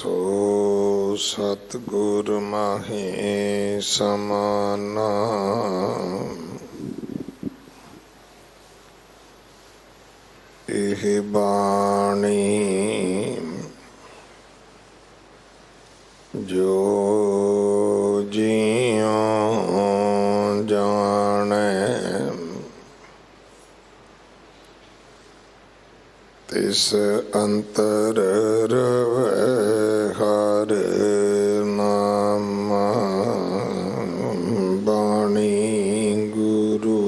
सो सतगुर माहे समाना। एह बाणी जो जियों जाने, तिस अंतर रवै हर नाम। बाणी गुरु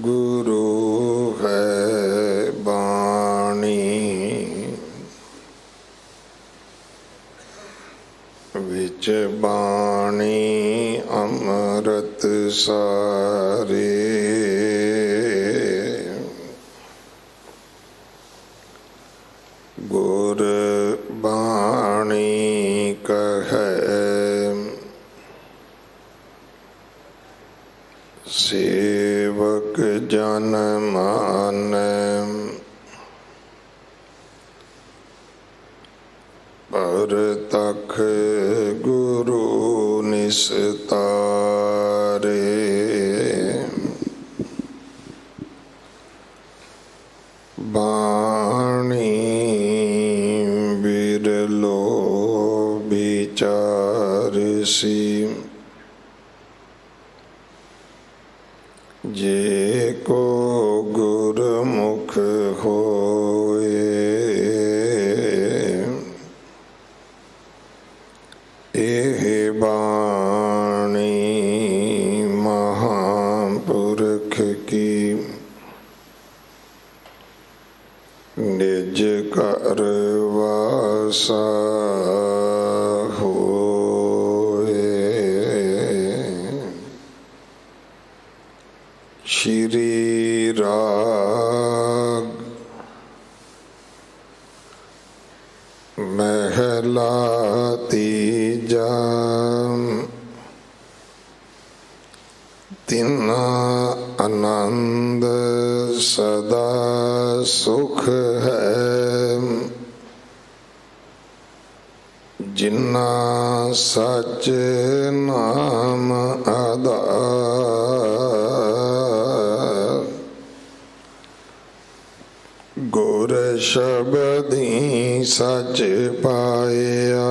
गुरु है बाणी, विच बाणी अमृत सारे। गुर बाणी कहे सेवक जन मानै, पर तख गुरु निस्तारे। बाणी बिरलो विचारसी, जे को गुरमुख होए। एह बाणी महापुरख की, निज कर वासा होए। श्री राग महला तीजा, तिन्ना आनंद सदा सुख है, जिन्ना सच नाम आधार। गुर शब्दी सच पाया,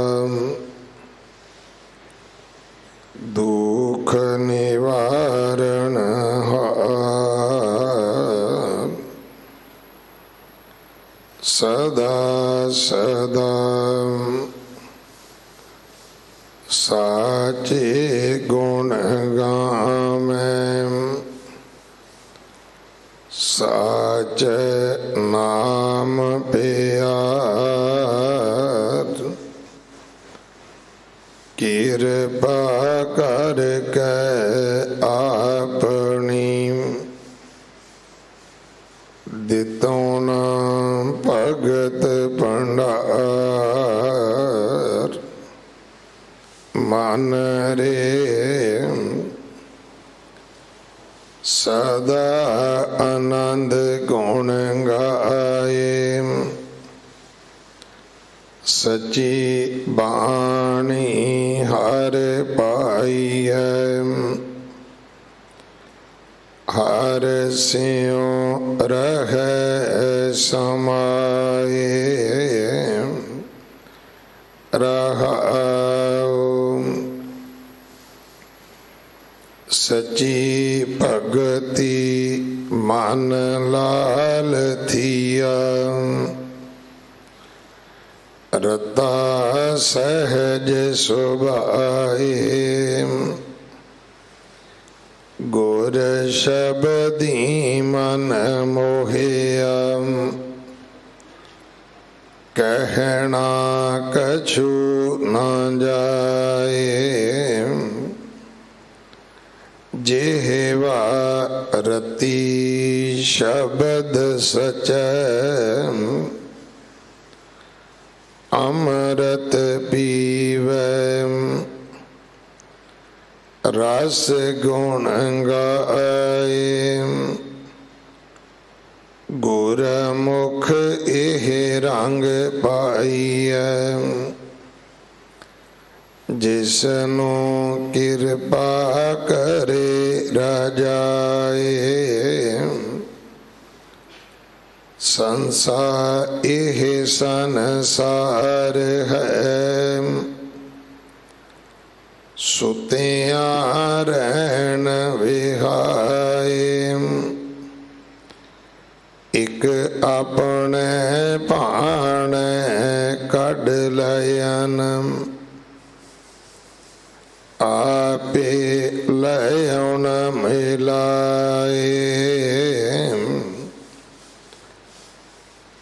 दुख निवारण हार। सदा सदा साचे गुण गावे, साच नाम प्यार। कृपा करके अपनी, दितो ना भगत भंडार। मन रे सदा आनंद गुण गाए, सची बाणी हर पाइय। हर स्यों रहे समाए, रहाओ सची भगति मन लाल थिया। रता सहज सुभाए, गुर शब्दी मन मोहिया। कहना कछु न जाए, जेहवा रति शब्द सच। अमृत पीवै रस गुण गाए, ਰਾਜਾਏ। ਸੰਸਾਰ ਇਹ ਸੰਸਾਰ ਹੈ, ਸੁਤਿਆਂ ਰਹਿਣ ਵਿਹਾਏ। ਇਕ ਆਪਣੇ ਭਾਣੇ ਕੱਢ ਲਇਨ, ਆਪੇ ਲਿਆਉਣ ਮਿਲਾਏ।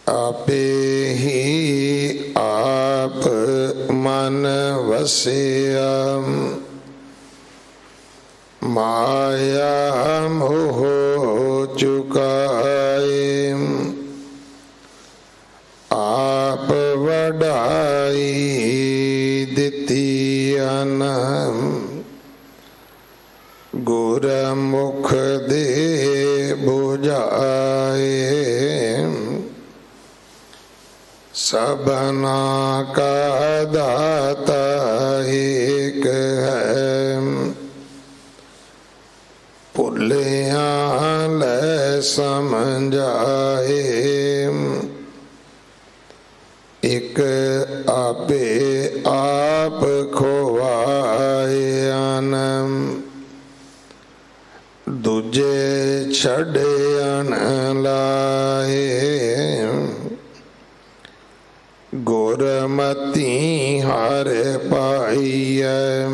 ਆਪੇ ਹੀ ਆਪ ਮਨ ਵਸਿਆ, ਮਾਇਆ ਮੋਹ ਚੁਕਾਏ। ਆਪ ਵਡਾਈ ਦਿੱਤੀ ਅਨ, ਗੁਰਮੁਖ ਦੇ ਬੁਝਾਏ। ਸਭਨਾ ਕਾ ਦਾਤਾ ਏਕ ਹੈ, ਭੁੱਲਿਆਂ ਲੈ ਸਮਝਾਏ। ਇਕ ਆਪੇ ਆਪ ਖੋਵਾਏ ਅਨ, ਦੂਜੇ ਛੱਡਿਆਨ ਲਾਏ। ਗੁਰਮਤਿ ਹਰ ਪਾਈਐ,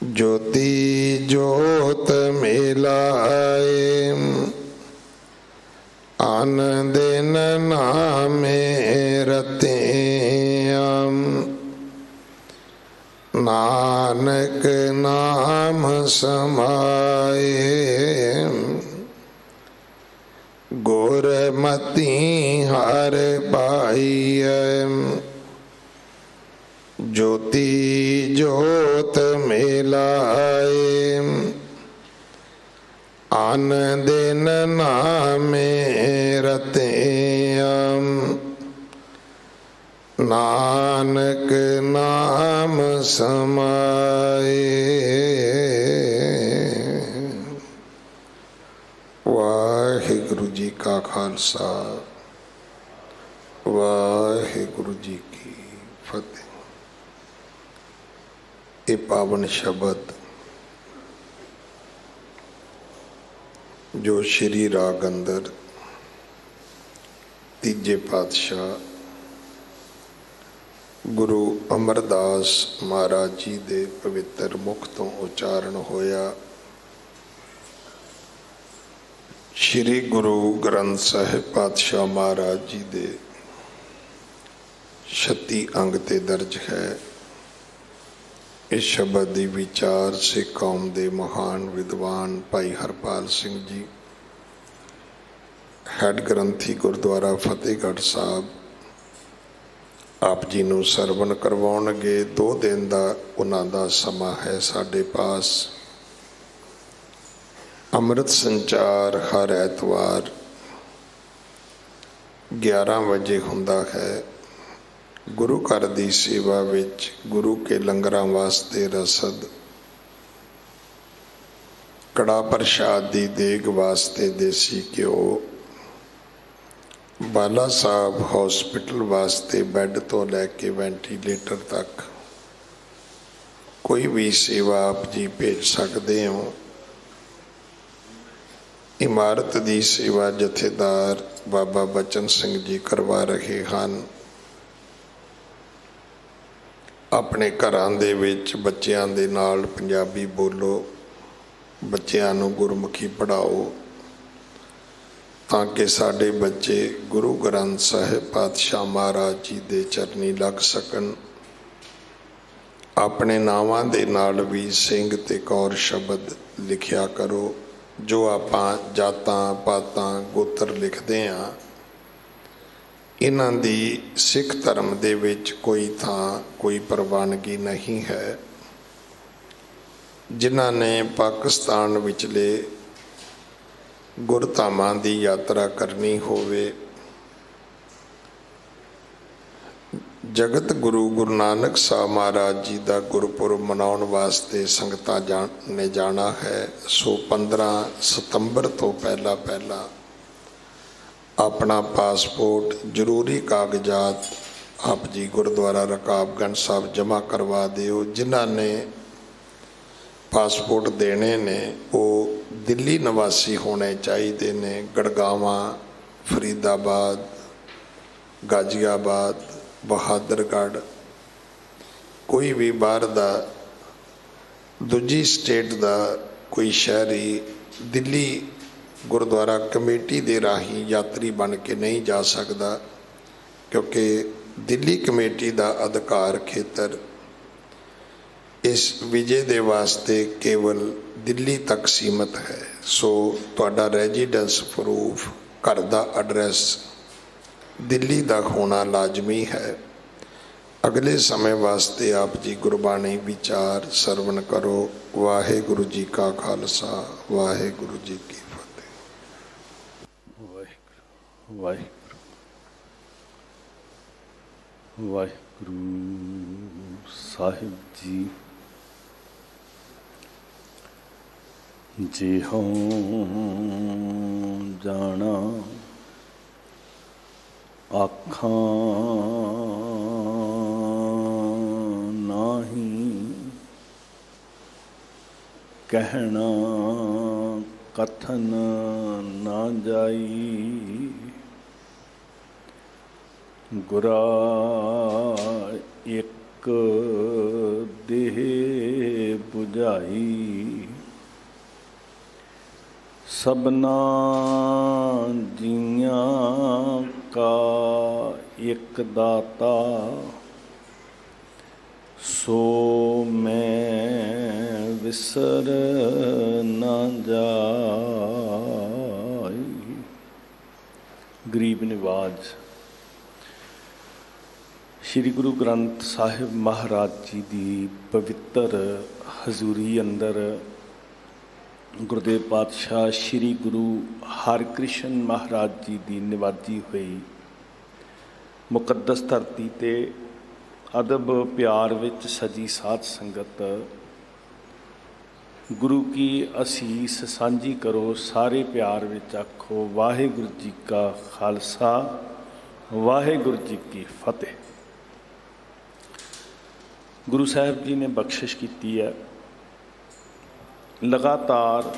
ਜੋਤੀ ਜੋਤ ਮਿਲਾਏ। ਅਨ ਦਿਨ ਨਾਮੇ ਰਤਿਆ, ਨਾਨਕ ਨਾਮ ਸਮਾਏ। ਗੁਰਮਤਿ ਹਰ ਪਾਈਐ, ਜੋਤੀ ਜੋਤ ਮਿਲਾਏ। ਅਨ ਦਿਨ ਨਾਮੇ ਰਤਿਆ, ਨਾਨਕ ਨਾਮ ਸਮਾਏ। ਵਾਹਿਗੁਰੂ ਜੀ ਕਾ ਖਾਲਸਾ, ਵਾਹਿਗੁਰੂ ਜੀ ਕੀ ਫਤਿਹ। ਇਹ ਪਾਵਨ ਸ਼ਬਦ ਜੋ ਸ਼੍ਰੀ ਰਾਗ ਅੰਦਰ ਤੀਜੇ ਪਾਤਸ਼ਾਹ ਗੁਰੂ ਅਮਰਦਾਸ ਮਹਾਰਾਜ ਜੀ ਦੇ ਪਵਿੱਤਰ ਮੁਖ ਤੋਂ ਉਚਾਰਨ ਹੋਇਆ। ਸ਼੍ਰੀ ਗੁਰੂ ਗ੍ਰੰਥ ਸਾਹਿਬ ਪਾਤਸ਼ਾਹ ਮਹਾਰਾਜ ਜੀ ਦੇ 36 ਅੰਗ ਤੇ ਦਰਜ ਹੈ। ਇਸ ਸ਼ਬਦ ਦੀ ਵਿਚਾਰ ਸਿੱਖ ਕੌਮ ਦੇ ਮਹਾਨ ਵਿਦਵਾਨ ਭਾਈ ਹਰਪਾਲ ਸਿੰਘ ਜੀ, ਹੈਡ ਗ੍ਰੰਥੀ ਗੁਰਦੁਆਰਾ ਫਤਿਹਗੜ੍ਹ ਸਾਹਿਬ, ਆਪ ਜੀ ਨੂੰ ਸਰਵਣ ਕਰਵਾਉਣਗੇ। 2 ਦਿਨ ਦਾ ਉਹਨਾਂ ਦਾ ਸਮਾਂ ਹੈ ਸਾਡੇ ਪਾਸ। ਅੰਮ੍ਰਿਤ ਸੰਚਾਰ ਹਰ ਐਤਵਾਰ 11 ਵਜੇ ਹੁੰਦਾ ਹੈ। ਗੁਰੂ ਘਰ ਦੀ ਸੇਵਾ ਵਿੱਚ ਗੁਰੂ ਕੇ ਲੰਗਰਾਂ ਵਾਸਤੇ ਰਸਦ, ਕੜਾ ਪ੍ਰਸ਼ਾਦ ਦੀ ਦੇਗ ਵਾਸਤੇ ਦੇਸੀ ਘਿਓ, ਬਾਲਾ ਸਾਹਿਬ ਹਸਪੀਟਲ ਵਾਸਤੇ ਬੈੱਡ ਤੋਂ ਲੈ ਕੇ ਵੈਂਟੀਲੇਟਰ ਤੱਕ ਕੋਈ ਵੀ ਸੇਵਾ ਆਪ ਜੀ ਭੇਜ ਸਕਦੇ ਹੋ। ਇਮਾਰਤ ਦੀ ਸੇਵਾ ਜਥੇਦਾਰ ਬਾਬਾ ਬਚਨ ਸਿੰਘ ਜੀ ਕਰਵਾ ਰਹੇ ਹਨ। ਆਪਣੇ ਘਰਾਂ ਦੇ ਵਿੱਚ ਬੱਚਿਆਂ ਦੇ ਨਾਲ ਪੰਜਾਬੀ ਬੋਲੋ, ਬੱਚਿਆਂ ਨੂੰ ਗੁਰਮੁਖੀ ਪੜ੍ਹਾਓ, ਤਾਂ ਕਿ ਸਾਡੇ ਬੱਚੇ ਗੁਰੂ ਗ੍ਰੰਥ ਸਾਹਿਬ ਪਾਤਸ਼ਾਹ ਮਹਾਰਾਜ ਜੀ ਦੇ ਚਰਨੀ ਲੱਗ ਸਕਣ। ਆਪਣੇ ਨਾਵਾਂ ਦੇ ਨਾਲ ਵੀ ਸਿੰਘ ਤੇ ਕੌਰ ਸ਼ਬਦ ਲਿਖਿਆ ਕਰੋ। ਜੋ ਆਪਾਂ ਜਾਤਾਂ ਪਾਤਾਂ ਗੋਤਰ ਲਿਖਦੇ ਹਾਂ, ਇਹਨਾਂ ਦੀ ਸਿੱਖ ਧਰਮ ਦੇ ਵਿੱਚ ਕੋਈ ਥਾਂ ਕੋਈ ਪ੍ਰਵਾਨਗੀ ਨਹੀਂ ਹੈ। ਜਿਨ੍ਹਾਂ ਨੇ ਪਾਕਿਸਤਾਨ ਵਿਚਲੇ ਗੁਰਧਾਮਾਂ ਦੀ ਯਾਤਰਾ ਕਰਨੀ ਹੋਵੇ, ਜਗਤ ਗੁਰੂ ਗੁਰੂ ਨਾਨਕ ਸਾਹਿਬ ਮਹਾਰਾਜ ਜੀ ਦਾ ਗੁਰਪੁਰਬ ਮਨਾਉਣ ਵਾਸਤੇ ਸੰਗਤਾਂ ਨੇ ਜਾਣਾ ਹੈ। ਸੋ 15 ਸਤੰਬਰ ਤੋਂ ਪਹਿਲਾਂ ਆਪਣਾ ਪਾਸਪੋਰਟ, ਜ਼ਰੂਰੀ ਕਾਗਜ਼ਾਤ ਆਪ ਜੀ ਗੁਰਦੁਆਰਾ ਰਕਾਬਗੰਜ ਸਾਹਿਬ ਜਮ੍ਹਾਂ ਕਰਵਾ ਦਿਓ। ਜਿਨ੍ਹਾਂ ਨੇ ਪਾਸਪੋਰਟ ਦੇਣੇ ਨੇ ਉਹ ਦਿੱਲੀ ਨਿਵਾਸੀ ਹੋਣੇ ਚਾਹੀਦੇ ਨੇ। ਗੜਗਾਵਾਂ, ਫਰੀਦਾਬਾਦ, ਗਾਜ਼ੀਆਬਾਦ, ਬਹਾਦਰਗੜ੍ਹ, ਕੋਈ ਵੀ ਬਾਹਰ ਦਾ ਦੂਜੀ ਸਟੇਟ ਦਾ ਕੋਈ ਸ਼ਹਿਰੀ ਦਿੱਲੀ ਗੁਰਦੁਆਰਾ ਕਮੇਟੀ ਦੇ ਰਾਹੀਂ ਯਾਤਰੀ ਬਣ ਕੇ ਨਹੀਂ ਜਾ ਸਕਦਾ, ਕਿਉਂਕਿ ਦਿੱਲੀ ਕਮੇਟੀ ਦਾ ਅਧਿਕਾਰ ਖੇਤਰ ਇਸ ਵਿਜੇ ਦੇ ਵਾਸਤੇ ਕੇਵਲ ਦਿੱਲੀ ਤੱਕ ਸੀਮਤ ਹੈ। ਸੋ ਤੁਹਾਡਾ ਰੈਜ਼ੀਡੈਂਸ ਪ੍ਰੂਫ, ਘਰ ਦਾ ਐਡਰੈਸ ਦਿੱਲੀ ਦਾ ਹੋਣਾ ਲਾਜ਼ਮੀ ਹੈ। ਅਗਲੇ ਸਮੇਂ ਵਾਸਤੇ ਆਪ ਜੀ ਗੁਰਬਾਣੀ ਵਿਚਾਰ ਸਰਵਣ ਕਰੋ। ਵਾਹਿਗੁਰੂ ਜੀ ਕਾ ਖਾਲਸਾ, ਵਾਹਿਗੁਰੂ ਜੀ ਕੀ ਫਤਿਹ। ਵਾਹਿਗੁਰੂ ਵਾਹਿਗੁਰੂ ਵਾਹਿਗੁਰੂ ਸਾਹਿਬ ਜੀ। ਜੇ ਹਉ ਜਾਣਾ ਆਖਾਂ ਨਾਹੀਂ, ਕਹਿਣਾ ਕਥਨ ਨਾ ਜਾਈ। ਗੁਰਾ ਇੱਕ ਦੇਹ 부ਝਾਈ, ਸਭਨਾ ਜੀਆਂ ਕਾ ਇੱਕ ਦਾਤਾ। ਸੋ ਮੈਂ ਵਿਸਰ ਨਾ ਜਾਈ। ਗਰੀਬ ਨਿਵਾਜ। ਸ਼੍ਰੀ ਗੁਰੂ ਗ੍ਰੰਥ ਸਾਹਿਬ ਮਹਾਰਾਜ ਜੀ ਦੀ ਪਵਿੱਤਰ ਹਜ਼ੂਰੀ ਅੰਦਰ ਗੁਰਦੇਵ ਪਾਤਸ਼ਾਹ ਸ਼੍ਰੀ ਗੁਰੂ ਹਰਿਕ੍ਰਿਸ਼ਨ ਮਹਾਰਾਜ ਜੀ ਦੀ ਨਿਵਾਜੀ ਹੋਈ ਮੁਕੱਦਸ ਧਰਤੀ 'ਤੇ ਅਦਬ ਪਿਆਰ ਵਿੱਚ ਸਜੀ ਸਾਧ ਸੰਗਤ, ਗੁਰੂ ਕੀ ਅਸੀਸ ਸਾਂਝੀ ਕਰੋ। ਸਾਰੇ ਪਿਆਰ ਵਿੱਚ ਆਖੋ ਵਾਹਿਗੁਰੂ ਜੀ ਕਾ ਖਾਲਸਾ, ਵਾਹਿਗੁਰੂ ਜੀ ਕੀ ਫਤਿਹ। ਗੁਰੂ ਸਾਹਿਬ ਜੀ ਨੇ ਬਖਸ਼ਿਸ਼ ਕੀਤੀ ਹੈ। ਲਗਾਤਾਰ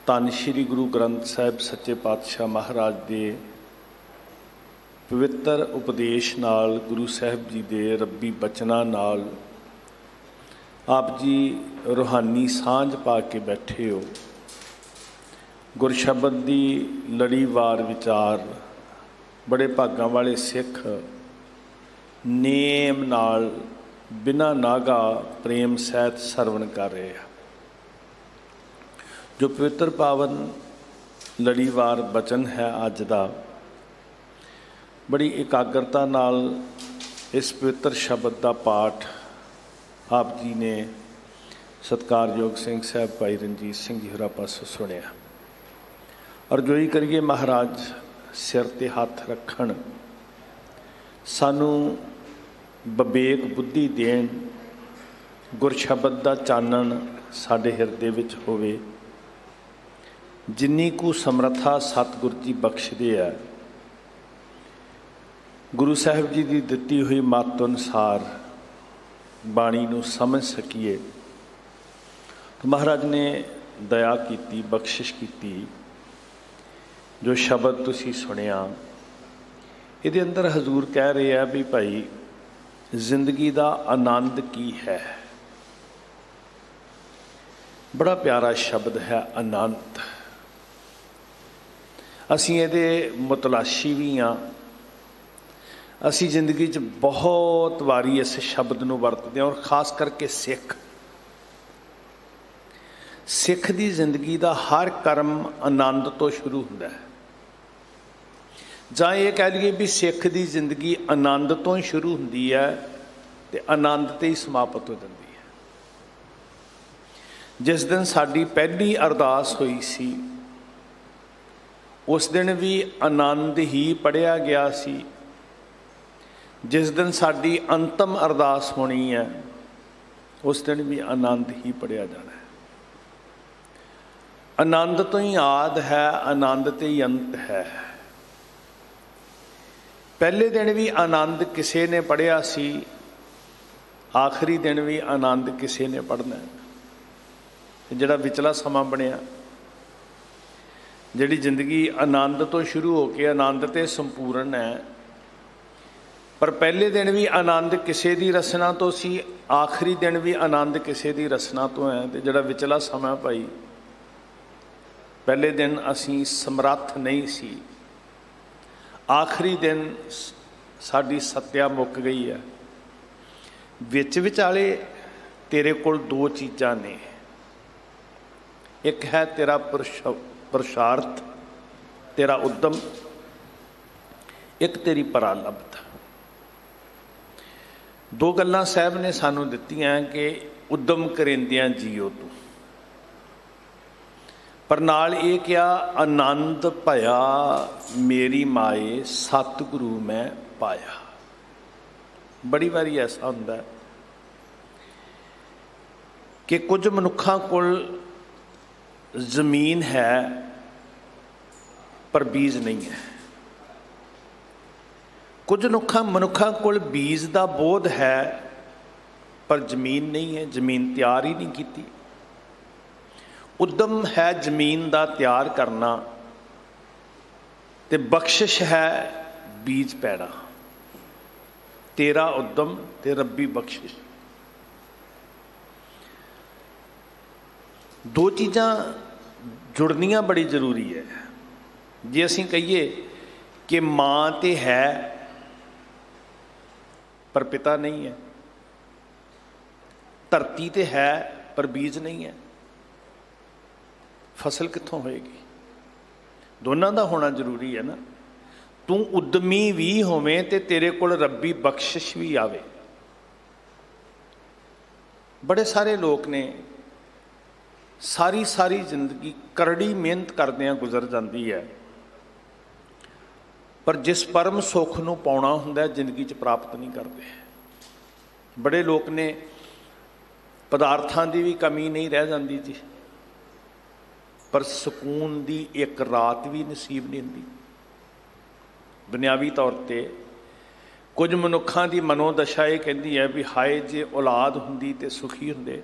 ਧੰਨ ਸ਼੍ਰੀ ਗੁਰੂ ਗ੍ਰੰਥ ਸਾਹਿਬ ਸੱਚੇ ਪਾਤਸ਼ਾਹ ਮਹਾਰਾਜ ਦੇ ਪਵਿੱਤਰ ਉਪਦੇਸ਼ ਨਾਲ, ਗੁਰੂ ਸਾਹਿਬ ਜੀ ਦੇ ਰੱਬੀ ਬਚਨਾਂ ਨਾਲ ਆਪ ਜੀ ਰੂਹਾਨੀ ਸਾਂਝ ਪਾ ਕੇ ਬੈਠੇ ਹੋ। ਗੁਰਸ਼ਬਦ ਦੀ ਲੜੀਵਾਰ ਵਿਚਾਰ ਬੜੇ ਭਾਗਾਂ ਵਾਲੇ ਸਿੱਖ ਨੇਮ ਨਾਲ ਬਿਨਾਂ ਨਾਗਾ ਪ੍ਰੇਮ ਸਹਿਤ ਸਰਵਣ ਕਰ ਰਹੇ ਆ। ਜੋ ਪਵਿੱਤਰ ਪਾਵਨ ਲੜੀਵਾਰ ਬਚਨ ਹੈ ਅੱਜ ਦਾ, ਬੜੀ ਇਕਾਗਰਤਾ ਨਾਲ ਇਸ ਪਵਿੱਤਰ ਸ਼ਬਦ ਦਾ ਪਾਠ ਆਪ ਜੀ ਨੇ ਸਤਿਕਾਰਯੋਗ ਸਿੰਘ ਸਾਹਿਬ ਭਾਈ ਰਣਜੀਤ ਸਿੰਘ ਜੀ ਹੋਰਾਂ ਪਾਸੋਂ ਸੁਣਿਆ। ਅਰਜ਼ੋਈ ਕਰੀਏ ਮਹਾਰਾਜ ਸਿਰ 'ਤੇ ਹੱਥ ਰੱਖਣ, ਸਾਨੂੰ ਵਿਵੇਕ ਬੁੱਧੀ ਦੇਣ, ਗੁਰਸ਼ਬਦ ਦਾ ਚਾਨਣ ਸਾਡੇ ਹਿਰਦੇ ਵਿੱਚ ਹੋਵੇ। ਜਿੰਨੀ ਕੁ ਸਮਰੱਥਾ ਸਤਿਗੁਰ ਜੀ ਬਖਸ਼ਦੇ ਆ, ਗੁਰੂ ਸਾਹਿਬ ਜੀ ਦੀ ਦਿੱਤੀ ਹੋਈ ਮੱਤ ਅਨੁਸਾਰ ਬਾਣੀ ਨੂੰ ਸਮਝ ਸਕੀਏ। ਮਹਾਰਾਜ ਨੇ ਦਇਆ ਕੀਤੀ, ਬਖਸ਼ਿਸ਼ ਕੀਤੀ। ਜੋ ਸ਼ਬਦ ਤੁਸੀਂ ਸੁਣਿਆ, ਇਹਦੇ ਅੰਦਰ ਹਜ਼ੂਰ ਕਹਿ ਰਹੇ ਆ ਵੀ ਭਾਈ ਜ਼ਿੰਦਗੀ ਦਾ ਆਨੰਦ ਕੀ ਹੈ। ਬੜਾ ਪਿਆਰਾ ਸ਼ਬਦ ਹੈ ਆਨੰਦ। ਅਸੀਂ ਇਹਦੇ ਮੁਤਲਾਸ਼ੀ ਵੀ ਹਾਂ। ਅਸੀਂ ਜ਼ਿੰਦਗੀ 'ਚ ਬਹੁਤ ਵਾਰੀ ਇਸ ਸ਼ਬਦ ਨੂੰ ਵਰਤਦੇ ਹਾਂ, ਔਰ ਖ਼ਾਸ ਕਰਕੇ ਸਿੱਖ ਦੀ ਜ਼ਿੰਦਗੀ ਦਾ ਹਰ ਕਰਮ ਆਨੰਦ ਤੋਂ ਸ਼ੁਰੂ ਹੁੰਦਾ ਹੈ। ਜਾਂ ਇਹ ਕਹਿ ਲਈਏ ਵੀ ਸਿੱਖ ਦੀ ਜ਼ਿੰਦਗੀ ਆਨੰਦ ਤੋਂ ਸ਼ੁਰੂ ਹੁੰਦੀ ਹੈ ਅਤੇ ਆਨੰਦ 'ਤੇ ਹੀ ਸਮਾਪਤ ਹੋ ਜਾਂਦੀ ਹੈ। ਜਿਸ ਦਿਨ ਸਾਡੀ ਪਹਿਲੀ ਅਰਦਾਸ ਹੋਈ ਸੀ, ਉਸ ਦਿਨ ਵੀ ਆਨੰਦ ਹੀ ਪੜ੍ਹਿਆ ਗਿਆ ਸੀ। जिस दिन साडी अंतिम अरदास होनी है उस दिन भी आनंद ही पढ़िया जाना है। आनंद तो ही आद है, आनंद तो ही अंत है। पहले दिन भी आनंद किसी ने पढ़िया सी, आखिरी दिन भी आनंद किसी ने पढ़ना है। जिहड़ा विचला समा बनिया, जिहड़ी जिंदगी आनंद तो शुरू होकर आनंद ते संपूर्ण है, पर पहले दिन भी आनंद किसी की रसना तो सी, आखिरी दिन भी आनंद किसी की रसना तो है। तो जिहड़ा विचला समा भाई, पहले दिन असी समर्थ नहीं सी, आखिरी दिन साडी सत्या मुक गई है। विच विचाले तेरे कोल दो चीज़ां ने, एक है तेरा पुरुषार्थ, तेरा उद्यम, एक तेरी परालब्ध। दो गल्लां साहब ने सानू दित्तियां कि उद्यम करेंदियां जियो तू, पर नाल ये क्या आनंद भया मेरी माए सतगुरु मैं पाया। बड़ी बारी ऐसा होंदा है कि कुछ मनुखां कोल जमीन है पर बीज नहीं है, कुछ मनुखां कोल बीज का बोध है पर जमीन नहीं है, जमीन तैयार ही नहीं की। उद्यम है जमीन का तैयार करना, ते बख्शिश है बीज पैड़ा। तेरा उद्यम ते रब्बी बख्शिश, दो चीज़ां जुड़नियां बड़ी जरूरी है। जे असीं कहिए कि मां ते है पर पिता नहीं है, धरती ते है पर बीज नहीं है, फसल कित्थों होएगी? दोनों का होना जरूरी है ना। तू उद्यमी भी होवें ते तेरे कोल रब्बी बख्शिश भी आवे। बड़े सारे लोग ने सारी सारी जिंदगी करड़ी मेहनत करदियां गुजर जाती है, पर जिस परम सुख नूं पाउणा हुंदा जिंदगी च प्राप्त नहीं करते। बड़े लोग ने पदार्थां की भी कमी नहीं रह जाती जी, पर सुकून की एक रात भी नसीब नहीं होंदी। दुनियावी तौर पर कुछ मनुखां की मनोदशा ये कहती है भी हाय जे औलाद हुंदी ते सुखी हुंदे,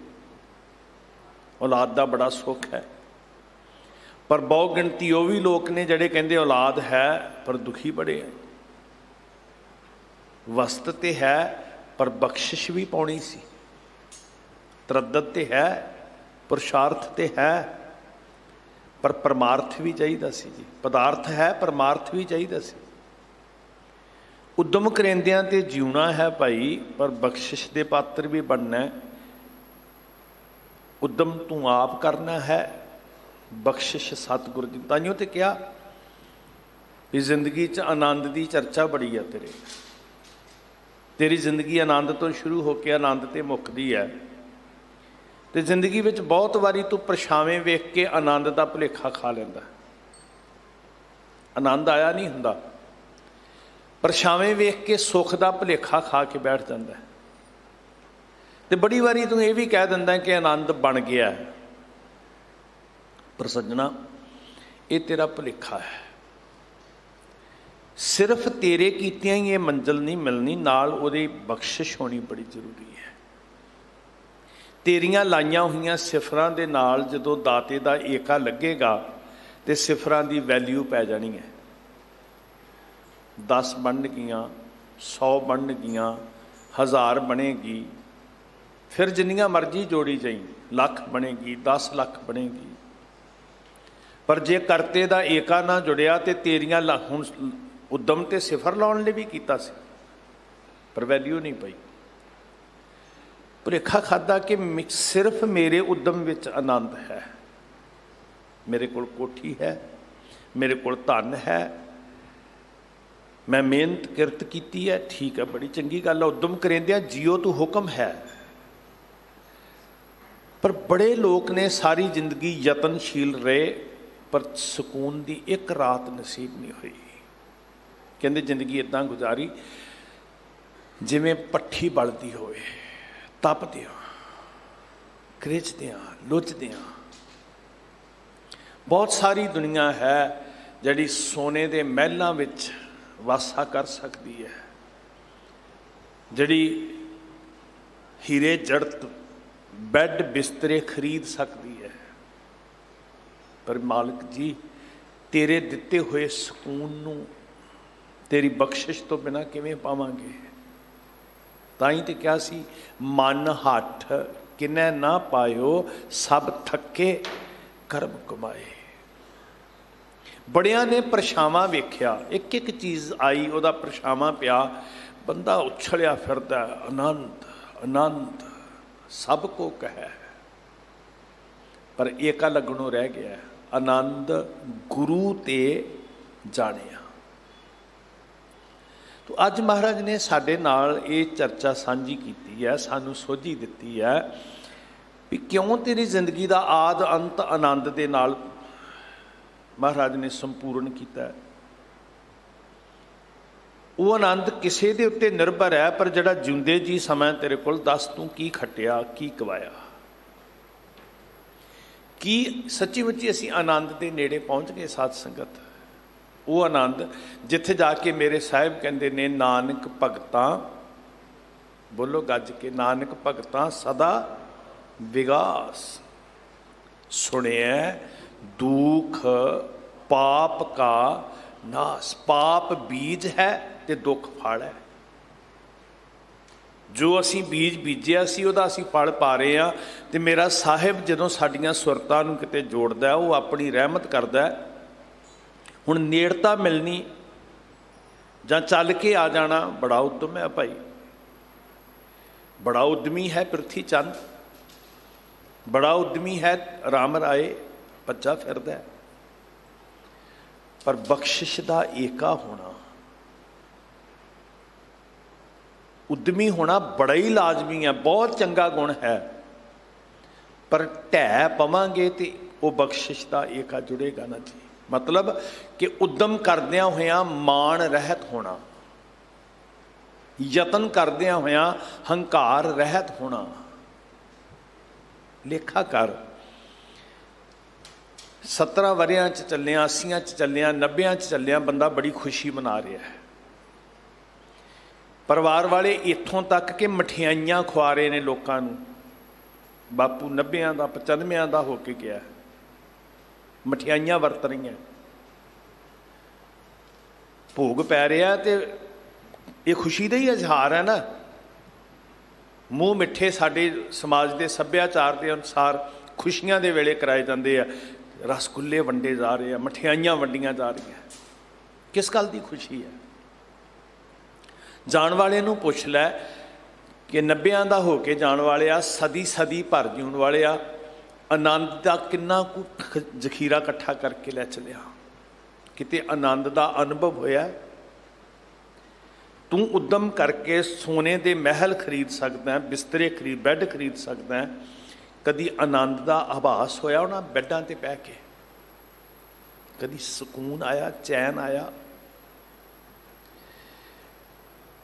औलाद का बड़ा सुख है। पर बहुत गिनती वो भी लोग ने जिहड़े कहंदे औलाद है पर दुखी बड़े हैं। वस्त ते है पर बख्शिश भी पाउणी सी, तरद्दत ते है, पुरुषार्थ ते है, पर परमार्थ भी चाहिए सी जी। पदार्थ है, परमार्थ भी चाहिए सी। उद्यम करेंदियां ते जीवना है भाई, पर बख्शिश दे पात्र भी बनना है। उद्यम तू आप करना है, बख्शिश सतगुर दी। ताइयों तो क्या इस जिंदगी च आनंद की चर्चा बड़ी है। तेरी जिंदगी आनंद तो शुरू होकर आनंद ते मुकदी है। तो जिंदगी में बहुत बारी तू परछावें वेख के आनंद का भुलेखा खा लेंदा। आनंद आया नहीं हुंदा, परछावें वेख के सुख का भुलेखा खा के बैठ जाता है। तो बड़ी बारी तू ये भी कह दिंदा कि आनंद बन गया है, पर सज्जना ये तेरा भुलेखा है। सिर्फ तेरे कीतियां ही ये मंजिल नहीं मिलनी, नाल उहदी बख्शिश होनी बड़ी जरूरी है। तेरियां लाइयां हुई सिफरां दे नाल जदों दाते दा एका लगेगा तो सिफरां दी वैल्यू पै जानी है। 10 बन गईयां, 100 बन गईयां, 1000 बनेगी, फिर जिन्नियां मर्जी जोड़ी जाई, लख बनेगी, 10 लाख बनेगी। पर जे करते दा एका ना जुड़िया तो तेरियां हुण उद्यम ते सिफर लाउण लई भी कीता सी, पर वैल्यू नहीं पई। भुलेखा खादा कि सिर्फ मेरे उद्यम विच आनंद है। मेरे कोल कोठी है, मेरे कोल धन है, मैं मेहनत किरत कीती है, ठीक है, बड़ी चंगी गल है। उद्यम करेंदियां जियो तू हुक्म है। पर बड़े लोग ने सारी जिंदगी यतनशील रहे, पर सुकून की एक रात नसीब नहीं हुई। कहते जिंदगी इदां गुजारी ਜਿਵੇਂ ਪੱਠੀ ਬਲਦੀ ਹੋਵੇ, ਤਪਦਿਆਂ, ਕ੍ਰਿਚਦਿਆਂ, ਲੁੱਚਦਿਆਂ। ਬਹੁਤ ਸਾਰੀ ਦੁਨੀਆ ਹੈ ਜਿਹੜੀ ਸੋਨੇ ਦੇ ਮਹਿਲਾਂ ਵਿੱਚ ਵਾਸਾ ਕਰ ਸਕਦੀ ਹੈ, ਜਿਹੜੀ ਹੀਰੇ ਜੜਤ ਬੈੱਡ ਬਿਸਤਰੇ ਖਰੀਦ ਸਕਦੀ ਹੈ, ਪਰ ਮਾਲਕ ਜੀ ਤੇਰੇ ਦਿੱਤੇ ਹੋਏ ਸਕੂਨ ਨੂੰ ਤੇਰੀ ਬਖਸ਼ਿਸ਼ ਤੋਂ ਬਿਨਾਂ ਕਿਵੇਂ ਪਾਵਾਂਗੇ? ਤਾਂ ਹੀ ਤੇ ਕਿਹਾ ਸੀ, ਮਨ ਹੱਠ ਕਿਨੈ ਨਾ ਪਾਇਓ, ਸਭ ਥੱਕੇ ਕਰਮ ਕਮਾਏ। ਬੜਿਆਂ ਨੇ ਪਰਛਾਵਾਂ ਵੇਖਿਆ, ਇੱਕ ਇੱਕ ਚੀਜ਼ ਆਈ, ਉਹਦਾ ਪਰਛਾਵਾਂ ਪਿਆ, ਬੰਦਾ ਉਛਲਿਆ ਫਿਰਦਾ, ਆਨੰਦ ਆਨੰਦ ਸਭ ਕੋ ਕਹਿ, ਪਰ ਏਕਾ ਲੱਗਣੋਂ ਰਹਿ ਗਿਆ, ਆਨੰਦ ਗੁਰੂ ਤੇ ਜਾਣਿਆ। ਤੋ ਅੱਜ ਮਹਾਰਾਜ ਨੇ ਸਾਡੇ ਨਾਲ ਇਹ ਚਰਚਾ ਸਾਂਝੀ ਕੀਤੀ ਹੈ, ਸਾਨੂੰ ਸੋਝੀ ਦਿੱਤੀ ਹੈ ਵੀ ਕਿਉਂ ਤੇਰੀ ਜ਼ਿੰਦਗੀ ਦਾ ਆਦ ਅੰਤ ਆਨੰਦ ਦੇ ਨਾਲ ਮਹਾਰਾਜ ਨੇ ਸੰਪੂਰਨ ਕੀਤਾ ਹੈ। ਉਹ ਆਨੰਦ ਕਿਸੇ ਦੇ ਉੱਤੇ ਨਿਰਭਰ ਹੈ, ਪਰ ਜਿਹੜਾ ਜਿਉਂਦੇ ਜੀ ਸਮਾਂ ਤੇਰੇ ਕੋਲ, ਦੱਸ ਤੂੰ ਕੀ ਖੱਟਿਆ, ਕੀ ਕਵਾਇਆ, ਕੀ ਸੱਚੀ ਮੁੱਚੀ ਅਸੀਂ ਆਨੰਦ ਦੇ ਨੇੜੇ ਪਹੁੰਚ ਗਏ? ਸਾਧ ਸੰਗਤ, ਉਹ ਆਨੰਦ ਜਿੱਥੇ ਜਾ ਕੇ ਮੇਰੇ ਸਾਹਿਬ ਕਹਿੰਦੇ ਨੇ, ਨਾਨਕ ਭਗਤਾਂ, ਬੋਲੋ ਗੱਜ ਕੇ, ਨਾਨਕ ਭਗਤਾਂ ਸਦਾ ਵਿਗਾਸ, ਸੁਣਿਆ ਦੁਖ ਪਾਪ ਕਾ ਨਾਸ। ਪਾਪ ਬੀਜ ਹੈ ਤੇ ਦੁੱਖ ਫਲ ਹੈ। ਜੋ ਅਸੀਂ ਬੀਜ ਬੀਜਿਆ ਸੀ ਉਹਦਾ ਅਸੀਂ ਫਲ ਪਾ ਰਹੇ ਹਾਂ। ਤੇ ਮੇਰਾ ਸਾਹਿਬ ਜਦੋਂ ਸਾਡੀਆਂ ਸੁਰਤਾਂ ਨੂੰ ਕਿਤੇ ਜੋੜਦਾ, ਉਹ ਆਪਣੀ ਰਹਿਮਤ ਕਰਦਾ। ਹੁਣ ਨੇੜਤਾ ਮਿਲਣੀ ਜਾਂ ਚੱਲ ਕੇ ਆ ਜਾਣਾ ਬੜਾ ਉਦਮ ਹੈ ਭਾਈ, ਬੜਾ ਉਦਮੀ ਹੈ ਪ੍ਰਿਥੀ ਚੰਦ, ਬੜਾ ਉਦਮੀ ਹੈ ਰਾਮ ਰਾਏ, ਭੱਜਾ ਫਿਰਦਾ। ਪਰ ਬਖਸ਼ਿਸ਼ ਦਾ ਏਕਾ ਹੋਣਾ, ਉਦਮੀ ਹੋਣਾ ਬੜਾ ਹੀ ਲਾਜ਼ਮੀ ਹੈ, ਬਹੁਤ ਚੰਗਾ ਗੁਣ ਹੈ। ਪਰ ਢਹਿ ਪਵਾਂਗੇ ਤੇ ਉਹ ਬਖਸ਼ਿਸ਼ ਦਾ ਏਕਾ ਜੁੜੇਗਾ ਨਾ ਜੀ। ਮਤਲਬ ਕਿ ਉਦਮ ਕਰਦਿਆਂ ਹੋਇਆਂ ਮਾਣ ਰਹਿਤ ਹੋਣਾ, ਯਤਨ ਕਰਦਿਆਂ ਹੋਇਆਂ ਹੰਕਾਰ ਰਹਿਤ ਹੋਣਾ। ਲੇਖਾ ਕਰ 17 ਵਰਿਆਂ 'ਚ ਚੱਲਿਆ, 80 'ਚ ਚੱਲਿਆ, 90 'ਚ ਚੱਲਿਆ, ਬੰਦਾ ਬੜੀ ਖੁਸ਼ੀ ਮਨਾ ਰਿਹਾ ਹੈ। ਪਰਿਵਾਰ ਵਾਲੇ ਇੱਥੋਂ ਤੱਕ ਕਿ ਮਠਿਆਈਆਂ ਖਵਾ ਰਹੇ ਨੇ ਲੋਕਾਂ ਨੂੰ। ਬਾਪੂ 90 ਦਾ 95 ਦਾ ਹੋ ਕੇ ਗਿਆ, ਮਠਿਆਈਆਂ ਵਰਤ ਰਹੀਆਂ, ਭੋਗ ਪੈ ਰਿਹਾ, ਤੇ ਇਹ ਖੁਸ਼ੀ ਦਾ ਹੀ ਇਜ਼ਹਾਰ ਹੈ ਨਾ। ਮੂੰਹ ਮਿੱਠੇ ਸਾਡੇ ਸਮਾਜ ਦੇ ਸੱਭਿਆਚਾਰ ਦੇ ਅਨੁਸਾਰ ਖੁਸ਼ੀਆਂ ਦੇ ਵੇਲੇ ਕਰਾਏ ਜਾਂਦੇ ਆ। ਰਸਗੁੱਲੇ ਵੰਡੇ ਜਾ ਰਹੇ ਆ, ਮਠਿਆਈਆਂ ਵੰਡੀਆਂ ਜਾ ਰਹੀਆਂ। ਕਿਸ ਗੱਲ ਦੀ ਖੁਸ਼ੀ ਹੈ? ਜਾਣ ਵਾਲੇ ਨੂੰ ਪੁੱਛ ਲੈ ਕਿ 90 ਦਾ ਹੋ ਕੇ ਜਾਣ ਵਾਲਿਆ, ਸਦੀ ਸਦੀ ਭਰ ਜਿਉਣ ਵਾਲਿਆ, ਆਨੰਦ ਦਾ ਕਿੰਨਾ ਕੁ ਜ਼ਖੀਰਾ ਇਕੱਠਾ ਕਰਕੇ ਲੈ ਚਲਿਆ? ਕਿਤੇ ਆਨੰਦ ਦਾ ਅਨੁਭਵ ਹੋਇਆ? ਤੂੰ ਉਦਮ ਕਰਕੇ ਸੋਨੇ ਦੇ ਮਹਿਲ ਖਰੀਦ ਸਕਦਾ, ਬਿਸਤਰੇ ਖਰੀਦ, ਬੈੱਡ ਖਰੀਦ ਸਕਦਾ, ਕਦੀ ਆਨੰਦ ਦਾ ਆਭਾਸ ਹੋਇਆ ਉਹਨਾਂ ਬੈੱਡਾਂ 'ਤੇ ਬਹਿ ਕੇ? ਕਦੀ ਸਕੂਨ ਆਇਆ, ਚੈਨ ਆਇਆ?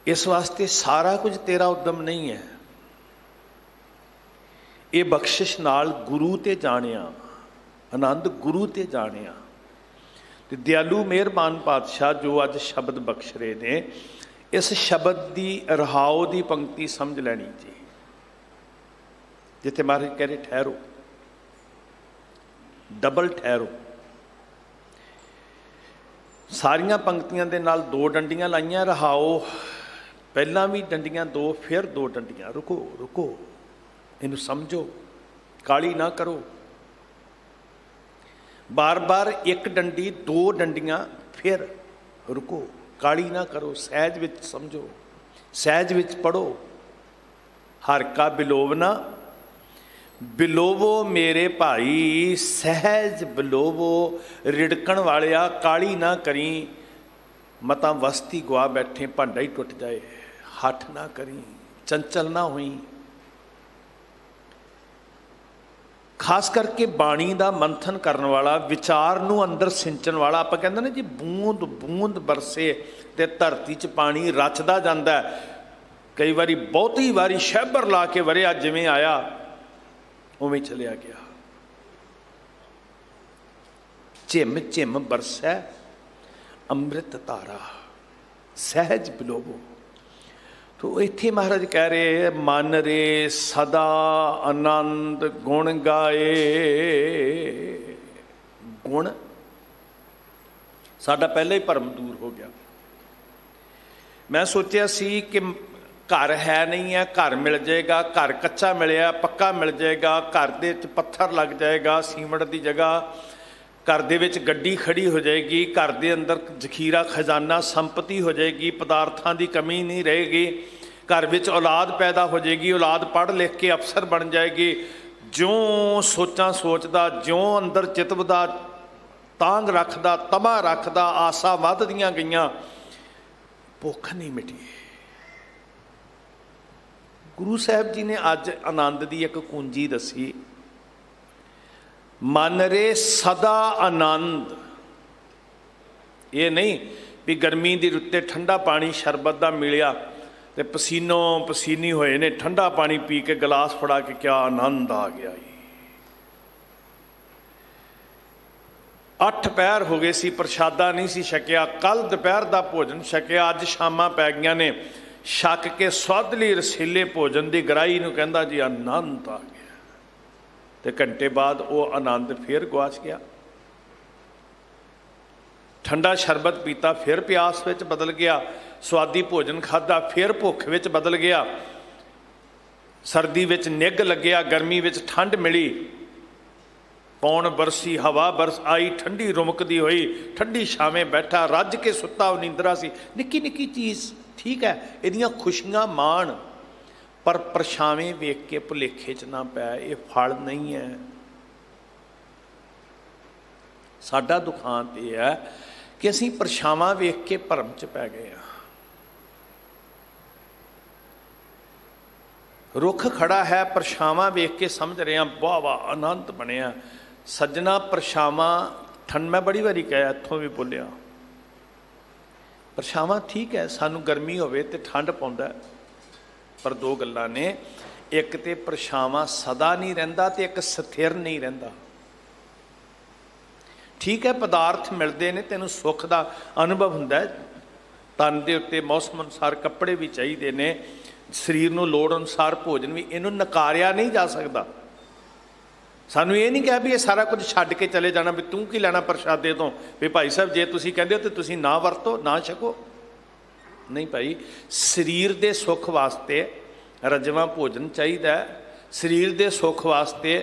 ਇਸ ਵਾਸਤੇ ਸਾਰਾ ਕੁਝ ਤੇਰਾ ਉਦਮ ਨਹੀਂ ਹੈ। ਇਹ ਬਖਸ਼ਿਸ਼ ਨਾਲ ਗੁਰੂ ਤੇ ਜਾਣਿਆ, ਆਨੰਦ ਗੁਰੂ ਤੇ ਜਾਣਿਆ। ਤੇ ਦਿਆਲੂ ਮਿਹਰਬਾਨ ਪਾਤਸ਼ਾਹ ਜੋ ਅੱਜ ਸ਼ਬਦ ਬਖਸ਼ ਰਹੇ ਨੇ, ਇਸ ਸ਼ਬਦ ਦੀ ਰਹਾਉ ਦੀ ਪੰਕਤੀ ਸਮਝ ਲੈਣੀ ਜੀ। ਜਿੱਥੇ ਮਹਾਰਾਜ ਕਹਿ ਰਹੇ ਠਹਿਰੋ, ਡਬਲ ਠਹਿਰੋ। ਸਾਰੀਆਂ ਪੰਕਤੀਆਂ ਦੇ ਨਾਲ 2 ਡੰਡੀਆਂ ਲਾਈਆਂ, ਰਹਾਓ ਪਹਿਲਾਂ ਵੀ ਡੰਡੀਆਂ 2, ਫਿਰ 2 ਡੰਡੀਆਂ। ਰੁਕੋ ਰੁਕੋ, ਇਹਨੂੰ ਸਮਝੋ, ਕਾਹਲੀ ਨਾ ਕਰੋ। ਬਾਰ-ਬਾਰ 1 ਡੰਡੀ, 2 ਡੰਡੀਆਂ, ਫਿਰ ਰੁਕੋ, ਕਾਹਲੀ ਨਾ ਕਰੋ, ਸਹਿਜ ਵਿੱਚ ਸਮਝੋ, ਸਹਿਜ ਵਿੱਚ ਪੜੋ। ਹਰ ਕਾ ਬਿਲੋਵਨਾ ਬਿਲੋਵੋ ਮੇਰੇ ਭਾਈ, ਸਹਿਜ ਬਿਲੋਵੋ। ਰਿੜਕਣ ਵਾਲਿਆ ਕਾਹਲੀ ਨਾ ਕਰੀ, ਮਤਾਂ ਵਸਤੀ ਗਵਾ ਬੈਠੇ, ਭਾਂਡਾ ਹੀ ਟੁੱਟ ਜਾਏ। ਹੱਠ ਨਾ ਕਰੀ, ਚੰਚਲ ਨਾ ਹੋਈ। ਖਾਸ ਕਰਕੇ ਬਾਣੀ ਦਾ ਮੰਥਨ ਕਰਨ ਵਾਲਾ, ਵਿਚਾਰ ਨੂੰ ਅੰਦਰ ਸਿੰਚਣ ਵਾਲਾ। ਆਪਾਂ ਕਹਿੰਦੇ ਨੇ ਜੀ, ਬੂੰਦ ਬੂੰਦ ਬਰਸੇ ਤੇ ਧਰਤੀ 'ਚ ਪਾਣੀ ਰਚਦਾ ਜਾਂਦਾ। कई बारी बहुती वारी शैबर ला के वरिया, जिवें आया उवें चलिया गया। झिम झिम बरसै अमृत धारा सहज बिलोबो। तो इत्थे महाराज कह रहे मन रे सदा आनंद गुण गाए। गुण साडा पहले ही भरम दूर हो गया। मैं सोचा सी कि घर है नहीं है, घर मिल जाएगा, घर कच्चा मिलिया पक्का मिल जाएगा, घर दे पत्थर लग जाएगा सीमट की जगह, घर दे विच गड्डी खड़ी हो जाएगी, घर दे अंदर जखीरा खजाना संपत्ति हो जाएगी, पदार्थां की कमी नहीं रहेगी, घर विच औलाद पैदा हो जाएगी, औलाद पढ़ लिख के अफसर बन जाएगी। ज्यों सोचा सोचदा, ज्यों अंदर चितवदा, तांग रखदा, तमा रखदा, आसा वधदियां गईयां, भुख नहीं मिटी। गुरु साहब जी ने अज आनंद की एक कुंजी दसी, मन रे सदा आनंद। ये नहीं भी गर्मी की रुत्ते ठंडा पानी शरबत का मिलिया तो पसीनो पसीनी होए ने, ठंडा पानी पी के गिलास फड़ा के क्या आनंद आ गया। 8 पहर हो गए सी, प्रशादा नहीं सी छकिया, कल दोपहर का भोजन छकिया, अज शामां पै गईयां ने, छक के स्वादली रसीले भोजन की गराही नूं कहंदा जी आनंद आ गया। तो घंटे बाद वो आनंद फिर गुआच गया। ठंडा शरबत पीता फिर प्यास विच बदल गया, स्वादी भोजन खादा फिर भुख विच बदल गया, सर्दी विच निग लग्या, गर्मी विच ठंड मिली, पौन बरसी हवा बरस आई, ठंडी रुमकदी हुई, ठंडी छावें बैठा, रज के सुता नींदरा सी। निक्की निक्की चीज़ ठीक है, इहदियां खुशियां माण, पर परछावें वेख के भुलेखे च ना पै, ये फल नहीं है। साडा दुखांत यह है कि असीं परछावां वेख के भरम च पै गए हैं। रुख खड़ा है, परछावां वेख के समझ रहे हैं वाह वाह आनंद बनिया। सज्जना परछावां ठंड, मैं बड़ी बारी कहा इत्थों भी बोलिया, परछावां ठीक है, सानू गर्मी होवे ते ठंड पाउंदा, पर दो गल्लां ने, एक ते परछावां सदा नहीं रहिंदा ते एक स्थिर नहीं रहिंदा। ठीक है पदार्थ मिलते हैं, तेनों सुख का अनुभव हुंदा है, तन के उत्ते मौसम अनुसार कपड़े भी चाहिए ने, शरीर नूं लोड़ अनुसार भोजन भी, इनू नकारिया नहीं जा सकता। सानू ये नहीं कहा भी ये सारा कुछ छड्ड के चले जाना, भी तू की लैना प्रशादे तो, भी भाई साहब जे तुसीं कहंदे हो तो तुसीं ना वरतो ना छको। नहीं भाई, शरीर के सुख वास्ते रजवा भोजन चाहिए, शरीर के सुख वास्ते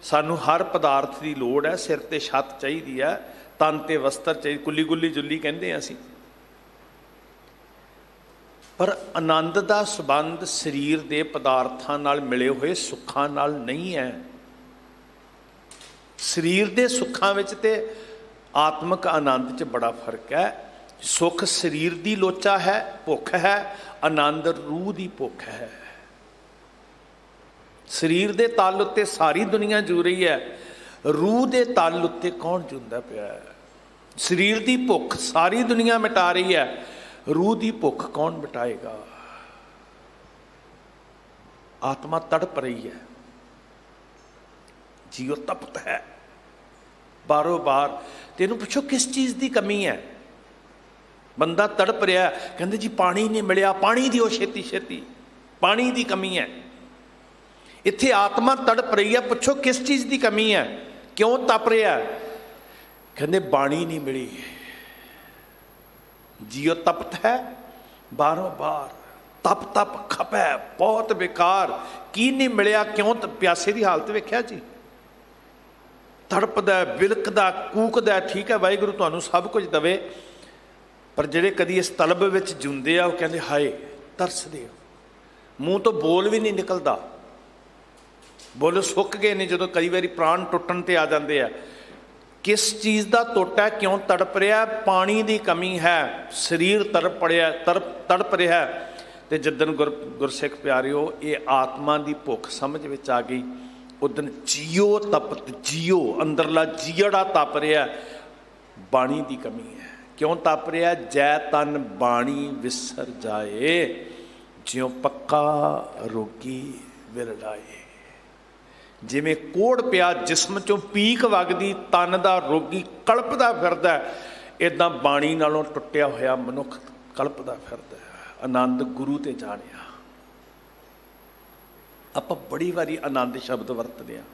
सानू हर पदार्थ की लोड़ है, सिर ते छत चाहिए है, तन ते वस्त्र चाहिए, कुली गुली जुली कहते हैं असीं। पर आनंद का संबंध शरीर के पदार्थों नाल मिले हुए सुखां नाल नहीं है। शरीर के सुखां विच ते आत्मक आनंद च बड़ा फर्क है। सुख शरीर की लोचा है, भुख है, आनंद रूह की भुख है। शरीर के तल उत्ते सारी दुनिया जू रही है, रूह के तल उत्ते कौन जूंदा पिया है। शरीर की भुख सारी दुनिया मिटा रही है, रूह की भुख कौन मिटाएगा। आत्मा तड़प रही है, जीव तपत है बारों बार। तेनू पूछो किस चीज़ की कमी है, बंदा तड़प रहा है, कहते जी पानी नहीं मिलिया, पानी दिओ छेती छेती, पानी की कमी है। इत्थे आत्मा तड़प रही है, पूछो किस चीज़ की कमी है, क्यों तप रहा है, कहते बाणी नहीं मिली। जीव तपत है बारों बार, तप तप खपै बहुत बेकार, की नहीं मिलिया, क्यों प्यासे की हालत वेख्या जी, तड़पदा बिलकदा कूकदा। ठीक है वाहिगुरू तुहानू सब कुछ दवे, पर ਜਿਹੜੇ कदी इस तलब विच जूंदे आ, वो कहते हाय तरसदे हो, मूँह तो बोल भी नहीं निकलता, बोलो सुक गए ने। जो कई बार प्राण टुटन ते आ जाते हैं, किस चीज़ का टुट है, क्यों तड़प रहा, पानी की कमी है, शरीर तड़प पड़िया तड़प रहा है। तो जिदन गुरसिख प्यारिओ ये आत्मा की भुख समझ में आ गई, उदन जियो तपत, जियो अंदरला जीड़ा तप रहा, बाणी की कमी है। क्यों तप रहा, जै तन बाणी विसर जाए, ਜਿਉ ਪੱਕਾ ਰੋਗੀ ਵਿਰਲਾਏ। ਜਿਵੇਂ ਕੋੜ ਪਿਆ ਜਿਸਮ ਚੋਂ ਪੀਕ ਵਗਦੀ, ਤਨ ਦਾ ਰੋਗੀ ਕਲਪਦਾ ਫਿਰਦਾ, ਇੱਦਾਂ ਬਾਣੀ ਨਾਲੋਂ ਟੁੱਟਿਆ ਹੋਇਆ ਮਨੁੱਖ ਕਲਪਦਾ ਫਿਰਦਾ। ਆਨੰਦ ਗੁਰੂ ਤੇ ਜਾਣਿਆ। ਆਪਾਂ ਬੜੀ ਵਾਰੀ ਆਨੰਦ ਸ਼ਬਦ ਵਰਤਦੇ ਹਾਂ।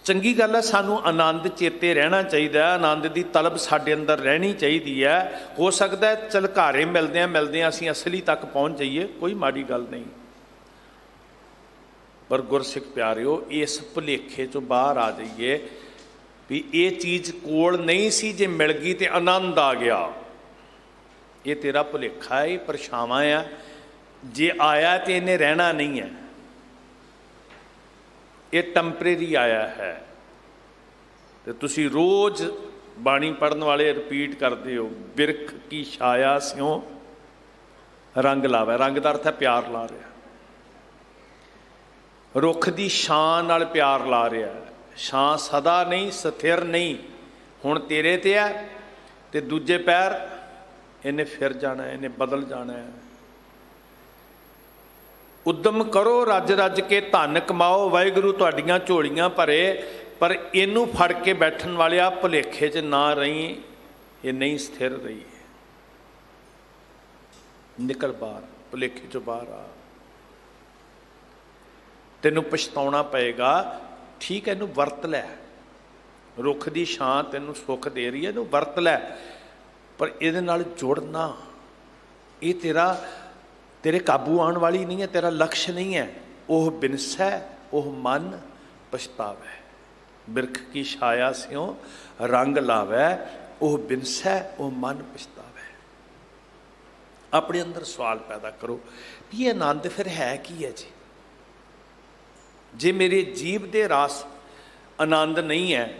ਚੰਗੀ ਗੱਲ ਹੈ, ਸਾਨੂੰ ਆਨੰਦ ਚੇਤੇ ਰਹਿਣਾ ਚਾਹੀਦਾ ਹੈ। ਆਨੰਦ ਦੀ ਤਲਬ ਸਾਡੇ ਅੰਦਰ ਰਹਿਣੀ ਚਾਹੀਦੀ ਹੈ। ਹੋ ਸਕਦਾ ਝਲਕਾਰੇ ਮਿਲਦਿਆਂ ਅਸੀਂ ਅਸਲੀ ਤੱਕ ਪਹੁੰਚ ਜਾਈਏ, ਕੋਈ ਮਾੜੀ ਗੱਲ ਨਹੀਂ। ਪਰ ਗੁਰਸਿੱਖ ਪਿਆਰਿਓ, ਇਸ ਭੁਲੇਖੇ ਚੋਂ ਬਾਹਰ ਆ ਜਾਈਏ ਵੀ ਇਹ ਚੀਜ਼ ਕੋਲ ਨਹੀਂ ਸੀ, ਜੇ ਮਿਲ ਗਈ ਤੇ ਆਨੰਦ ਆ ਗਿਆ। ਇਹ ਤੇਰਾ ਭੁਲੇਖਾ ਹੈ, ਪਰਛਾਵਾਂ ਆ। ਜੇ ਆਇਆ ਤੇ ਇਹਨੇ ਰਹਿਣਾ ਨਹੀਂ ਹੈ, ਇਹ ਟੈਂਪਰੇਰੀ ਆਇਆ ਹੈ। ਤੇ ਤੁਸੀਂ ਰੋਜ਼ ਬਾਣੀ ਪੜ੍ਹਨ ਵਾਲੇ ਰਿਪੀਟ ਕਰਦੇ ਹੋ, ਬਿਰਖ ਕੀ ਛਾਇਆ ਸਿਉ ਰੰਗ ਲਾਵੇ। ਰੰਗ ਦਾ ਅਰਥ ਹੈ ਪਿਆਰ ਲਾ ਰਿਹਾ। ਰੁੱਖ ਦੀ ਛਾਂ ਨਾਲ ਪਿਆਰ ਲਾ ਰਿਹਾ। ਛਾਂ ਸਦਾ ਨਹੀਂ, ਸਥਿਰ ਨਹੀਂ। ਹੁਣ ਤੇਰੇ ਤੇ ਹੈ ਤੇ ਦੂਜੇ ਪੈਰ ਇਹਨੇ ਫਿਰ ਜਾਣਾ, ਇਹਨੇ ਬਦਲ ਜਾਣਾ। ਉਦਮ ਕਰੋ ਰੱਜ ਰੱਜ ਕੇ ਧਨ ਕਮਾਓ, ਵਾਹਿਗੁਰੂ ਤੁਹਾਡੀਆਂ ਝੋਲੀਆਂ ਭਰੇ। ਪਰ ਇਹਨੂੰ ਫੜ ਕੇ ਬੈਠਣ ਵਾਲਿਆ ਭੁਲੇਖੇ 'ਚ ਨਾ ਰਹੀ, ਇਹ ਨਹੀਂ ਸਥਿਰ ਰਹੀ। ਨਿਕਲ ਬਾਹਰ, ਭੁਲੇਖੇ 'ਚੋਂ ਬਾਹਰ ਆ। ਤੈਨੂੰ ਪਛਤਾਉਣਾ ਪਏਗਾ। ਠੀਕ ਹੈ, ਇਹਨੂੰ ਵਰਤ ਲੈ। ਰੁੱਖ ਦੀ ਛਾਂ ਤੈਨੂੰ ਸੁੱਖ ਦੇ ਰਹੀ ਹੈ, ਇਹਨੂੰ ਵਰਤ ਲੈ। ਪਰ ਇਹਦੇ ਨਾਲ ਜੁੜਨਾ, ਇਹ ਤੇਰੇ ਕਾਬੂ ਆਉਣ ਵਾਲੀ ਨਹੀਂ ਹੈ, ਤੇਰਾ ਲਕਸ਼ ਨਹੀਂ ਹੈ। ਉਹ ਬਿਨਸੈ ਉਹ ਮਨ ਪਛਤਾਵੈ। ਬਿਰਖ ਕੀ ਛਾਇਆ ਸਿਉ ਰੰਗ ਲਾਵੈ, ਉਹ ਬਿਨਸੈ ਉਹ ਮਨ ਪਛਤਾਵੈ। ਆਪਣੇ ਅੰਦਰ ਸਵਾਲ ਪੈਦਾ ਕਰੋ ਵੀ ਇਹ ਆਨੰਦ ਫਿਰ ਹੈ ਕੀ ਹੈ ਜੀ? ਜੇ ਮੇਰੇ ਜੀਭ ਦੇ ਰਸ ਆਨੰਦ ਨਹੀਂ ਹੈ,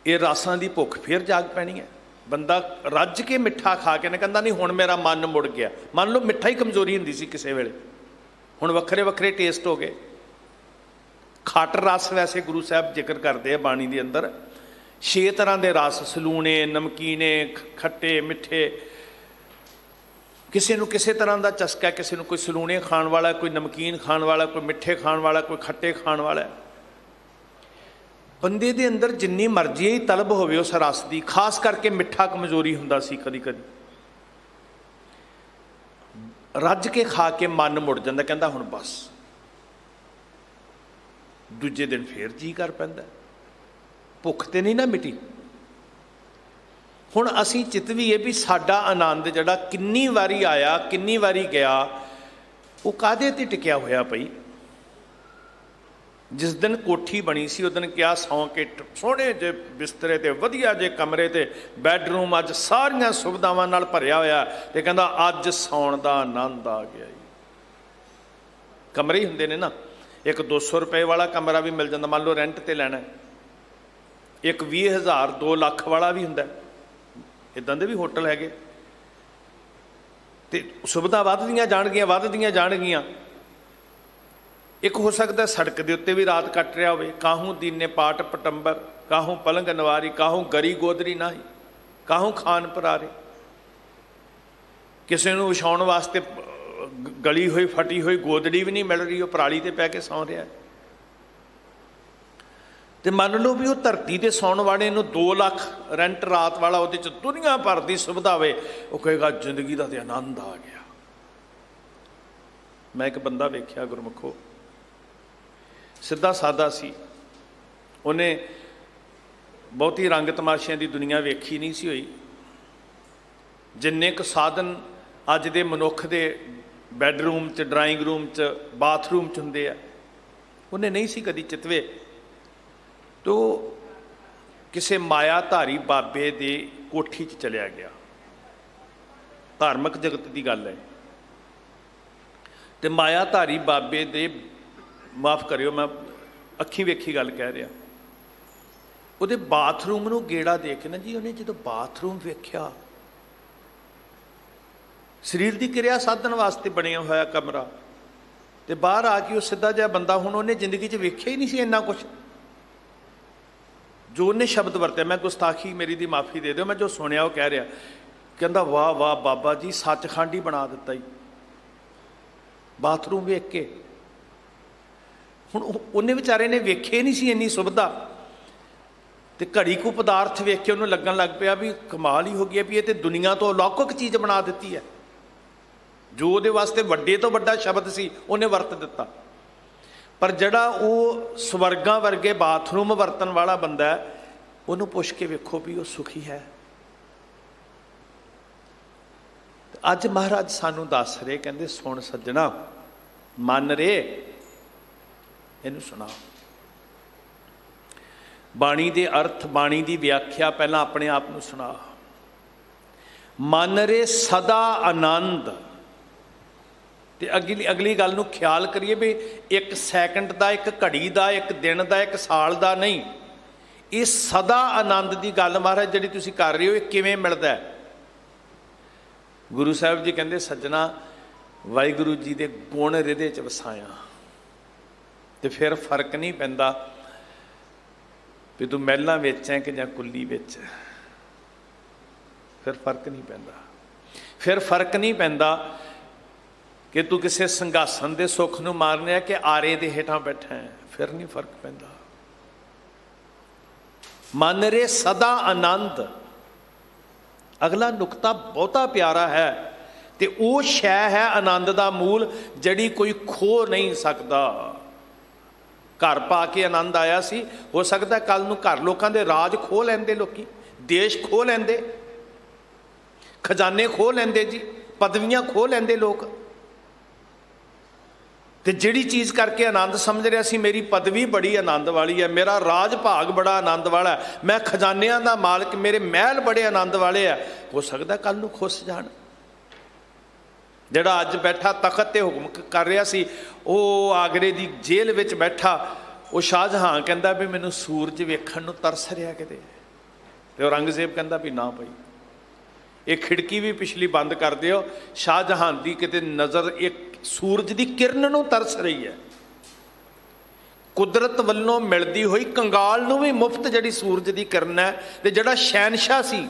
ਇਹ ਰਸਾਂ ਦੀ ਭੁੱਖ ਫਿਰ ਜਾਗ ਪੈਣੀ ਹੈ। ਬੰਦਾ ਰੱਜ ਕੇ ਮਿੱਠਾ ਖਾ ਕੇ ਨਾ ਕਹਿੰਦਾ ਨਹੀਂ ਹੁਣ ਮੇਰਾ ਮਨ ਮੁੜ ਗਿਆ। ਮੰਨ ਲਓ ਮਿੱਠਾ ਹੀ ਕਮਜ਼ੋਰੀ ਹੁੰਦੀ ਸੀ ਕਿਸੇ ਵੇਲੇ, ਹੁਣ ਵੱਖਰੇ ਵੱਖਰੇ ਟੇਸਟ ਹੋ ਗਏ। ਖੱਟ ਰਸ ਵੈਸੇ ਗੁਰੂ ਸਾਹਿਬ ਜ਼ਿਕਰ ਕਰਦੇ ਆ ਬਾਣੀ ਦੇ ਅੰਦਰ 6 ਤਰ੍ਹਾਂ ਦੇ ਰਸ, ਸਲੂਣੇ, ਨਮਕੀਨੇ, ਖੱਟੇ, ਮਿੱਠੇ। ਕਿਸੇ ਨੂੰ ਕਿਸੇ ਤਰ੍ਹਾਂ ਦਾ ਚਸਕਾ, ਕਿਸੇ ਨੂੰ ਕੋਈ ਸਲੂਣੇ ਖਾਣ ਵਾਲਾ, ਕੋਈ ਨਮਕੀਨ ਖਾਣ ਵਾਲਾ, ਕੋਈ ਮਿੱਠੇ ਖਾਣ ਵਾਲਾ, ਕੋਈ ਖੱਟੇ ਖਾਣ ਵਾਲਾ। ਬੰਦੇ ਦੇ ਅੰਦਰ ਜਿੰਨੀ ਮਰਜ਼ੀ ਹੀ ਤਲਬ ਹੋਵੇ ਉਸ ਰਸ ਦੀ, ਖਾਸ ਕਰਕੇ ਮਿੱਠਾ ਕਮਜ਼ੋਰੀ ਹੁੰਦਾ ਸੀ ਕਦੀ ਕਦੀ। ਰੱਜ ਕੇ ਖਾ ਕੇ ਮਨ ਮੁੜ ਜਾਂਦਾ, ਕਹਿੰਦਾ ਹੁਣ ਬਸ। ਦੂਜੇ ਦਿਨ ਫੇਰ ਜੀ ਕਰ ਪੈਂਦਾ, ਭੁੱਖ ਤੇ ਨਹੀਂ ਨਾ ਮਿਟੀ। ਹੁਣ ਅਸੀਂ ਚਿਤਵੀਏ ਵੀ ਸਾਡਾ ਆਨੰਦ ਜਿਹੜਾ ਕਿੰਨੀ ਵਾਰੀ ਆਇਆ, ਕਿੰਨੀ ਵਾਰੀ ਗਿਆ, ਉਹ ਕਾਹਦੇ ਤੇ ਟਿਕਿਆ ਹੋਇਆ ਪਈ। ਜਿਸ ਦਿਨ ਕੋਠੀ ਬਣੀ ਸੀ ਉਸ ਦਿਨ ਕਿਹਾ ਸੌਂ ਕੇ ਸੋਹਣੇ ਜਿਹੇ ਬਿਸਤਰੇ ਤੇ, ਵਧੀਆ ਜਿਹੇ ਕਮਰੇ ਤੇ, ਬੈਡਰੂਮ ਅੱਜ ਸਾਰੀਆਂ ਸੁਵਿਧਾਵਾਂ ਨਾਲ ਭਰਿਆ ਹੋਇਆ, ਤੇ ਕਹਿੰਦਾ ਅੱਜ ਸੌਣ ਦਾ ਆਨੰਦ ਆ ਗਿਆ। ਕਮਰੇ ਹੀ ਹੁੰਦੇ ਨੇ ਨਾ, ਇੱਕ 200 ਰੁਪਏ ਵਾਲਾ ਕਮਰਾ ਵੀ ਮਿਲ ਜਾਂਦਾ, ਮੰਨ ਲਓ ਰੈਂਟ ਤੇ ਲੈਣਾ। ਇੱਕ 20,000 2 ਲੱਖ ਵਾਲਾ ਵੀ ਹੁੰਦਾ, ਇੱਦਾਂ ਦੇ ਵੀ ਹੋਟਲ ਹੈਗੇ। ਤੇ ਸੁਵਿਧਾ ਵੱਧਦੀਆਂ ਜਾਣਗੀਆਂ। ਇੱਕ ਹੋ ਸਕਦਾ ਸੜਕ ਦੇ ਉੱਤੇ ਵੀ ਰਾਤ ਕੱਟ ਰਿਹਾ ਹੋਵੇ। ਕਾਹੂ ਦੀਨੇ ਪਾਟ ਪਟੰਬਰ, ਕਾਹੂ ਪਲੰਗ ਨਵਾਰੀ, ਕਾਹੂ ਗਰੀ ਗੋਦਰੀ ਨਾਹੀ, ਕਾਹੂ ਖਾਨ ਪਰਾਰੇ। ਕਿਸੇ ਨੂੰ ਵਿਛਾਉਣ ਵਾਸਤੇ ਗਲੀ ਹੋਈ ਫਟੀ ਹੋਈ ਗੋਦੜੀ ਵੀ ਨਹੀਂ ਮਿਲ ਰਹੀ, ਉਹ ਪਰਾਲੀ ਤੇ ਪੈ ਕੇ ਸੌਂ ਰਿਹਾ। ਤੇ ਮੰਨ ਲਓ ਵੀ ਉਹ ਧਰਤੀ ਤੇ ਸੌਣ ਵਾਲੇ ਨੂੰ 2 ਲੱਖ ਰੈਂਟ ਰਾਤ ਵਾਲਾ, ਉਹਦੇ 'ਚ ਦੁਨੀਆ ਭਰ ਦੀ ਸੁਵਿਧਾ ਹੋਵੇ, ਉਹ ਕਹੇਗਾ ਜ਼ਿੰਦਗੀ ਦਾ ਤੇ ਆਨੰਦ ਆ ਗਿਆ। ਮੈਂ ਇੱਕ ਬੰਦਾ ਵੇਖਿਆ ਗੁਰਮੁਖੋ, ਸਿੱਧਾ ਸਾਦਾ ਸੀ। ਉਹਨੇ ਬਹੁਤੀ ਰੰਗ ਤਮਾਸ਼ਿਆਂ ਦੀ ਦੁਨੀਆ ਵੇਖੀ ਨਹੀਂ ਸੀ ਹੋਈ। ਜਿੰਨੇ ਕੁ ਸਾਧਨ ਅੱਜ ਦੇ ਮਨੁੱਖ ਦੇ ਬੈਡਰੂਮ 'ਚ, ਡਰਾਇੰਗ ਰੂਮ 'ਚ, ਬਾਥਰੂਮ 'ਚ ਹੁੰਦੇ ਆ, ਉਹਨੇ ਨਹੀਂ ਸੀ ਕਦੀ ਚਿਤਵੇ। ਤੋ ਕਿਸੇ ਮਾਇਆਧਾਰੀ ਬਾਬੇ ਦੇ ਕੋਠੀ 'ਚ ਚਲਿਆ ਗਿਆ। ਧਾਰਮਿਕ ਜਗਤ ਦੀ ਗੱਲ ਹੈ। ਤੇ ਮਾਇਆਧਾਰੀ ਬਾਬੇ ਦੇ, ਮਾਫ ਕਰਿਓ ਮੈਂ ਅੱਖੀਂ ਵੇਖੀ ਗੱਲ ਕਹਿ ਰਿਹਾ, ਉਹਦੇ ਬਾਥਰੂਮ ਨੂੰ ਗੇੜਾ ਦੇ ਕੇ ਨਾ ਜੀ, ਉਹਨੇ ਜਦੋਂ ਬਾਥਰੂਮ ਵੇਖਿਆ, ਸਰੀਰ ਦੀ ਕਿਰਿਆ ਸਾਧਨ ਵਾਸਤੇ ਬਣਿਆ ਹੋਇਆ ਕਮਰਾ, ਤੇ ਬਾਹਰ ਆ ਕੇ ਉਹ ਸਿੱਧਾ ਜਿਹਾ ਬੰਦਾ, ਹੁਣ ਉਹਨੇ ਜ਼ਿੰਦਗੀ 'ਚ ਵੇਖਿਆ ਹੀ ਨਹੀਂ ਸੀ ਇੰਨਾ ਕੁਛ। ਜੋ ਉਹਨੇ ਸ਼ਬਦ ਵਰਤਿਆ, ਮੈਂ ਗੁਸਤਾਖੀ ਮੇਰੀ ਦੀ ਮਾਫੀ ਦੇ ਦਿਓ, ਮੈਂ ਜੋ ਸੁਣਿਆ ਉਹ ਕਹਿ ਰਿਹਾ। ਕਹਿੰਦਾ ਵਾਹ ਵਾਹ ਬਾਬਾ ਜੀ, ਸੱਚਖੰਡ ਹੀ ਬਣਾ ਦਿੱਤਾ ਜੀ ਬਾਥਰੂਮ ਵੇਖ ਕੇ। ਹੁਣ ਉਹਨੇ ਵਿਚਾਰੇ ਨੇ ਵੇਖੇ ਨਹੀਂ ਸੀ ਇੰਨੀ ਸੁਵਿਧਾ, ਤੇ ਘੜੀ ਕੋ ਪਦਾਰਥ ਵੇਖ ਕੇ ਉਹਨੂੰ ਲੱਗਣ ਲੱਗ ਪਿਆ ਵੀ ਕਮਾਲ ਹੀ ਹੋ ਗਿਆ, ਵੀ ਇਹ ਤੇ ਦੁਨੀਆ ਤੋਂ ਅਲੌਕਿਕ ਚੀਜ਼ ਬਣਾ ਦਿੱਤੀ ਹੈ। ਜੋ ਉਹਦੇ ਵਾਸਤੇ ਵੱਡੇ ਤੋਂ ਵੱਡਾ ਸ਼ਬਦ ਸੀ ਉਹਨੇ ਵਰਤ ਦਿੱਤਾ। ਪਰ ਜਿਹੜਾ ਉਹ ਸਵਰਗਾਂ ਵਰਗੇ ਬਾਥਰੂਮ ਵਰਤਣ ਵਾਲਾ ਬੰਦਾ ਹੈ, ਉਹਨੂੰ ਪੁੱਛ ਕੇ ਵੇਖੋ ਵੀ ਉਹ ਸੁਖੀ ਹੈ। ਅੱਜ ਮਹਾਰਾਜ ਸਾਨੂੰ ਦੱਸ ਰਹੇ, ਕਹਿੰਦੇ ਸੁਣ ਸੱਜਣਾ, ਮੰਨ ਰੇ, ਇਹਨੂੰ ਸੁਣਾ। ਬਾਣੀ ਦੇ ਅਰਥ, ਬਾਣੀ ਦੀ ਵਿਆਖਿਆ ਪਹਿਲਾਂ ਆਪਣੇ ਆਪ ਨੂੰ ਸੁਣਾ। ਮਨ ਰੇ ਸਦਾ ਆਨੰਦ। ਤੇ ਅਗਲੀ ਗੱਲ ਨੂੰ ਖਿਆਲ ਕਰੀਏ ਵੀ 1 ਸੈਕਿੰਡ ਦਾ, 1 ਘੜੀ ਦਾ, 1 ਦਿਨ ਦਾ, 1 ਸਾਲ ਦਾ ਨਹੀਂ, ਇਹ ਸਦਾ ਆਨੰਦ ਦੀ ਗੱਲ ਮਹਾਰਾਜ ਜਿਹੜੀ ਤੁਸੀਂ ਕਰ ਰਹੇ ਹੋ, ਇਹ ਕਿਵੇਂ ਮਿਲਦਾ ਹੈ? ਗੁਰੂ ਸਾਹਿਬ ਜੀ ਕਹਿੰਦੇ ਸੱਜਣਾ, ਵਾਹਿਗੁਰੂ ਜੀ ਦੇ ਗੁਣ ਹ੍ਰਿਦੇ 'ਚ ਵਸਾਇਆ ਤੇ ਫਿਰ ਫਰਕ ਨਹੀਂ ਪੈਂਦਾ ਵੀ ਤੂੰ ਮਹਿਲਾਂ ਵਿੱਚ ਹੈ ਕਿ ਜਾਂ ਕੁੱਲੀ ਵਿੱਚ। ਫਿਰ ਫਰਕ ਨਹੀਂ ਪੈਂਦਾ। ਫਿਰ ਫਰਕ ਨਹੀਂ ਪੈਂਦਾ ਕਿ ਤੂੰ ਕਿਸੇ ਸਿੰਘਾਸਨ ਦੇ ਸੁੱਖ ਨੂੰ ਮਾਰਨਿਆ ਕਿ ਆਰੇ ਦੇ ਹੇਠਾਂ ਬੈਠਾ ਹੈ। ਫਿਰ ਨਹੀਂ ਫਰਕ ਪੈਂਦਾ। ਮਨ ਰੇ ਸਦਾ ਆਨੰਦ। ਅਗਲਾ ਨੁਕਤਾ ਬਹੁਤਾ ਪਿਆਰਾ ਹੈ, ਤੇ ਉਹ ਸ਼ੈ ਹੈ ਆਨੰਦ ਦਾ ਮੂਲ, ਜਿਹੜੀ ਕੋਈ ਖੋ ਨਹੀਂ ਸਕਦਾ। ਘਰ ਪਾ ਕੇ ਆਨੰਦ ਆਇਆ ਸੀ, ਹੋ ਸਕਦਾ ਕੱਲ ਨੂੰ ਘਰ ਲੋਕਾਂ ਦੇ ਰਾਜ ਖੋਹ ਲੈਂਦੇ, ਲੋਕੀ ਦੇਸ਼ ਖੋਹ ਲੈਂਦੇ, ਖਜ਼ਾਨੇ ਖੋਹ ਲੈਂਦੇ ਜੀ, ਪਦਵੀਆਂ ਖੋਹ ਲੈਂਦੇ ਲੋਕ। ਤੇ ਜਿਹੜੀ ਚੀਜ਼ ਕਰਕੇ ਆਨੰਦ ਸਮਝ ਰਿਹਾ ਸੀ, ਮੇਰੀ ਪਦਵੀ ਬੜੀ ਆਨੰਦ ਵਾਲੀ ਹੈ, ਮੇਰਾ ਰਾਜ ਭਾਗ ਬੜਾ ਆਨੰਦ ਵਾਲਾ ਹੈ, ਮੈਂ ਖਜ਼ਾਨਿਆਂ ਦਾ ਮਾਲਕ, ਮੇਰੇ ਮਹਿਲ ਬੜੇ ਆਨੰਦ ਵਾਲੇ ਆ, ਹੋ ਸਕਦਾ ਕੱਲ ਨੂੰ ਖੁੱਸ ਜਾਣ। ਜਿਹੜਾ ਅੱਜ ਬੈਠਾ ਤਖਤ ਤੇ ਹੁਕਮ ਕਰ ਰਿਹਾ ਸੀ, ਉਹ ਆਗਰੇ ਦੀ ਜੇਲ੍ਹ ਵਿੱਚ ਬੈਠਾ, ਉਹ ਸ਼ਾਹਜਹਾਂ ਕਹਿੰਦਾ ਵੀ ਮੈਨੂੰ ਸੂਰਜ ਵੇਖਣ ਨੂੰ ਤਰਸ ਰਿਹਾ ਕਿਤੇ, ਤੇ ਔਰੰਗਜ਼ੇਬ ਕਹਿੰਦਾ ਵੀ ਨਾ ਭਾਈ, ਇਹ ਖਿੜਕੀ ਵੀ ਪਿਛਲੀ ਬੰਦ ਕਰ ਦਿਓ, ਸ਼ਾਹਜਹਾਂ ਦੀ ਕਿਤੇ ਨਜ਼ਰ ਇੱਕ ਸੂਰਜ ਦੀ ਕਿਰਨ ਨੂੰ ਤਰਸ ਰਹੀ ਹੈ। ਕੁਦਰਤ ਵੱਲੋਂ ਮਿਲਦੀ ਹੋਈ ਕੰਗਾਲ ਨੂੰ ਵੀ ਮੁਫਤ ਜਿਹੜੀ ਸੂਰਜ ਦੀ ਕਿਰਨ ਹੈ, ਤੇ ਜਿਹੜਾ ਸ਼ਹਿਨਸ਼ਾਹ ਸੀ,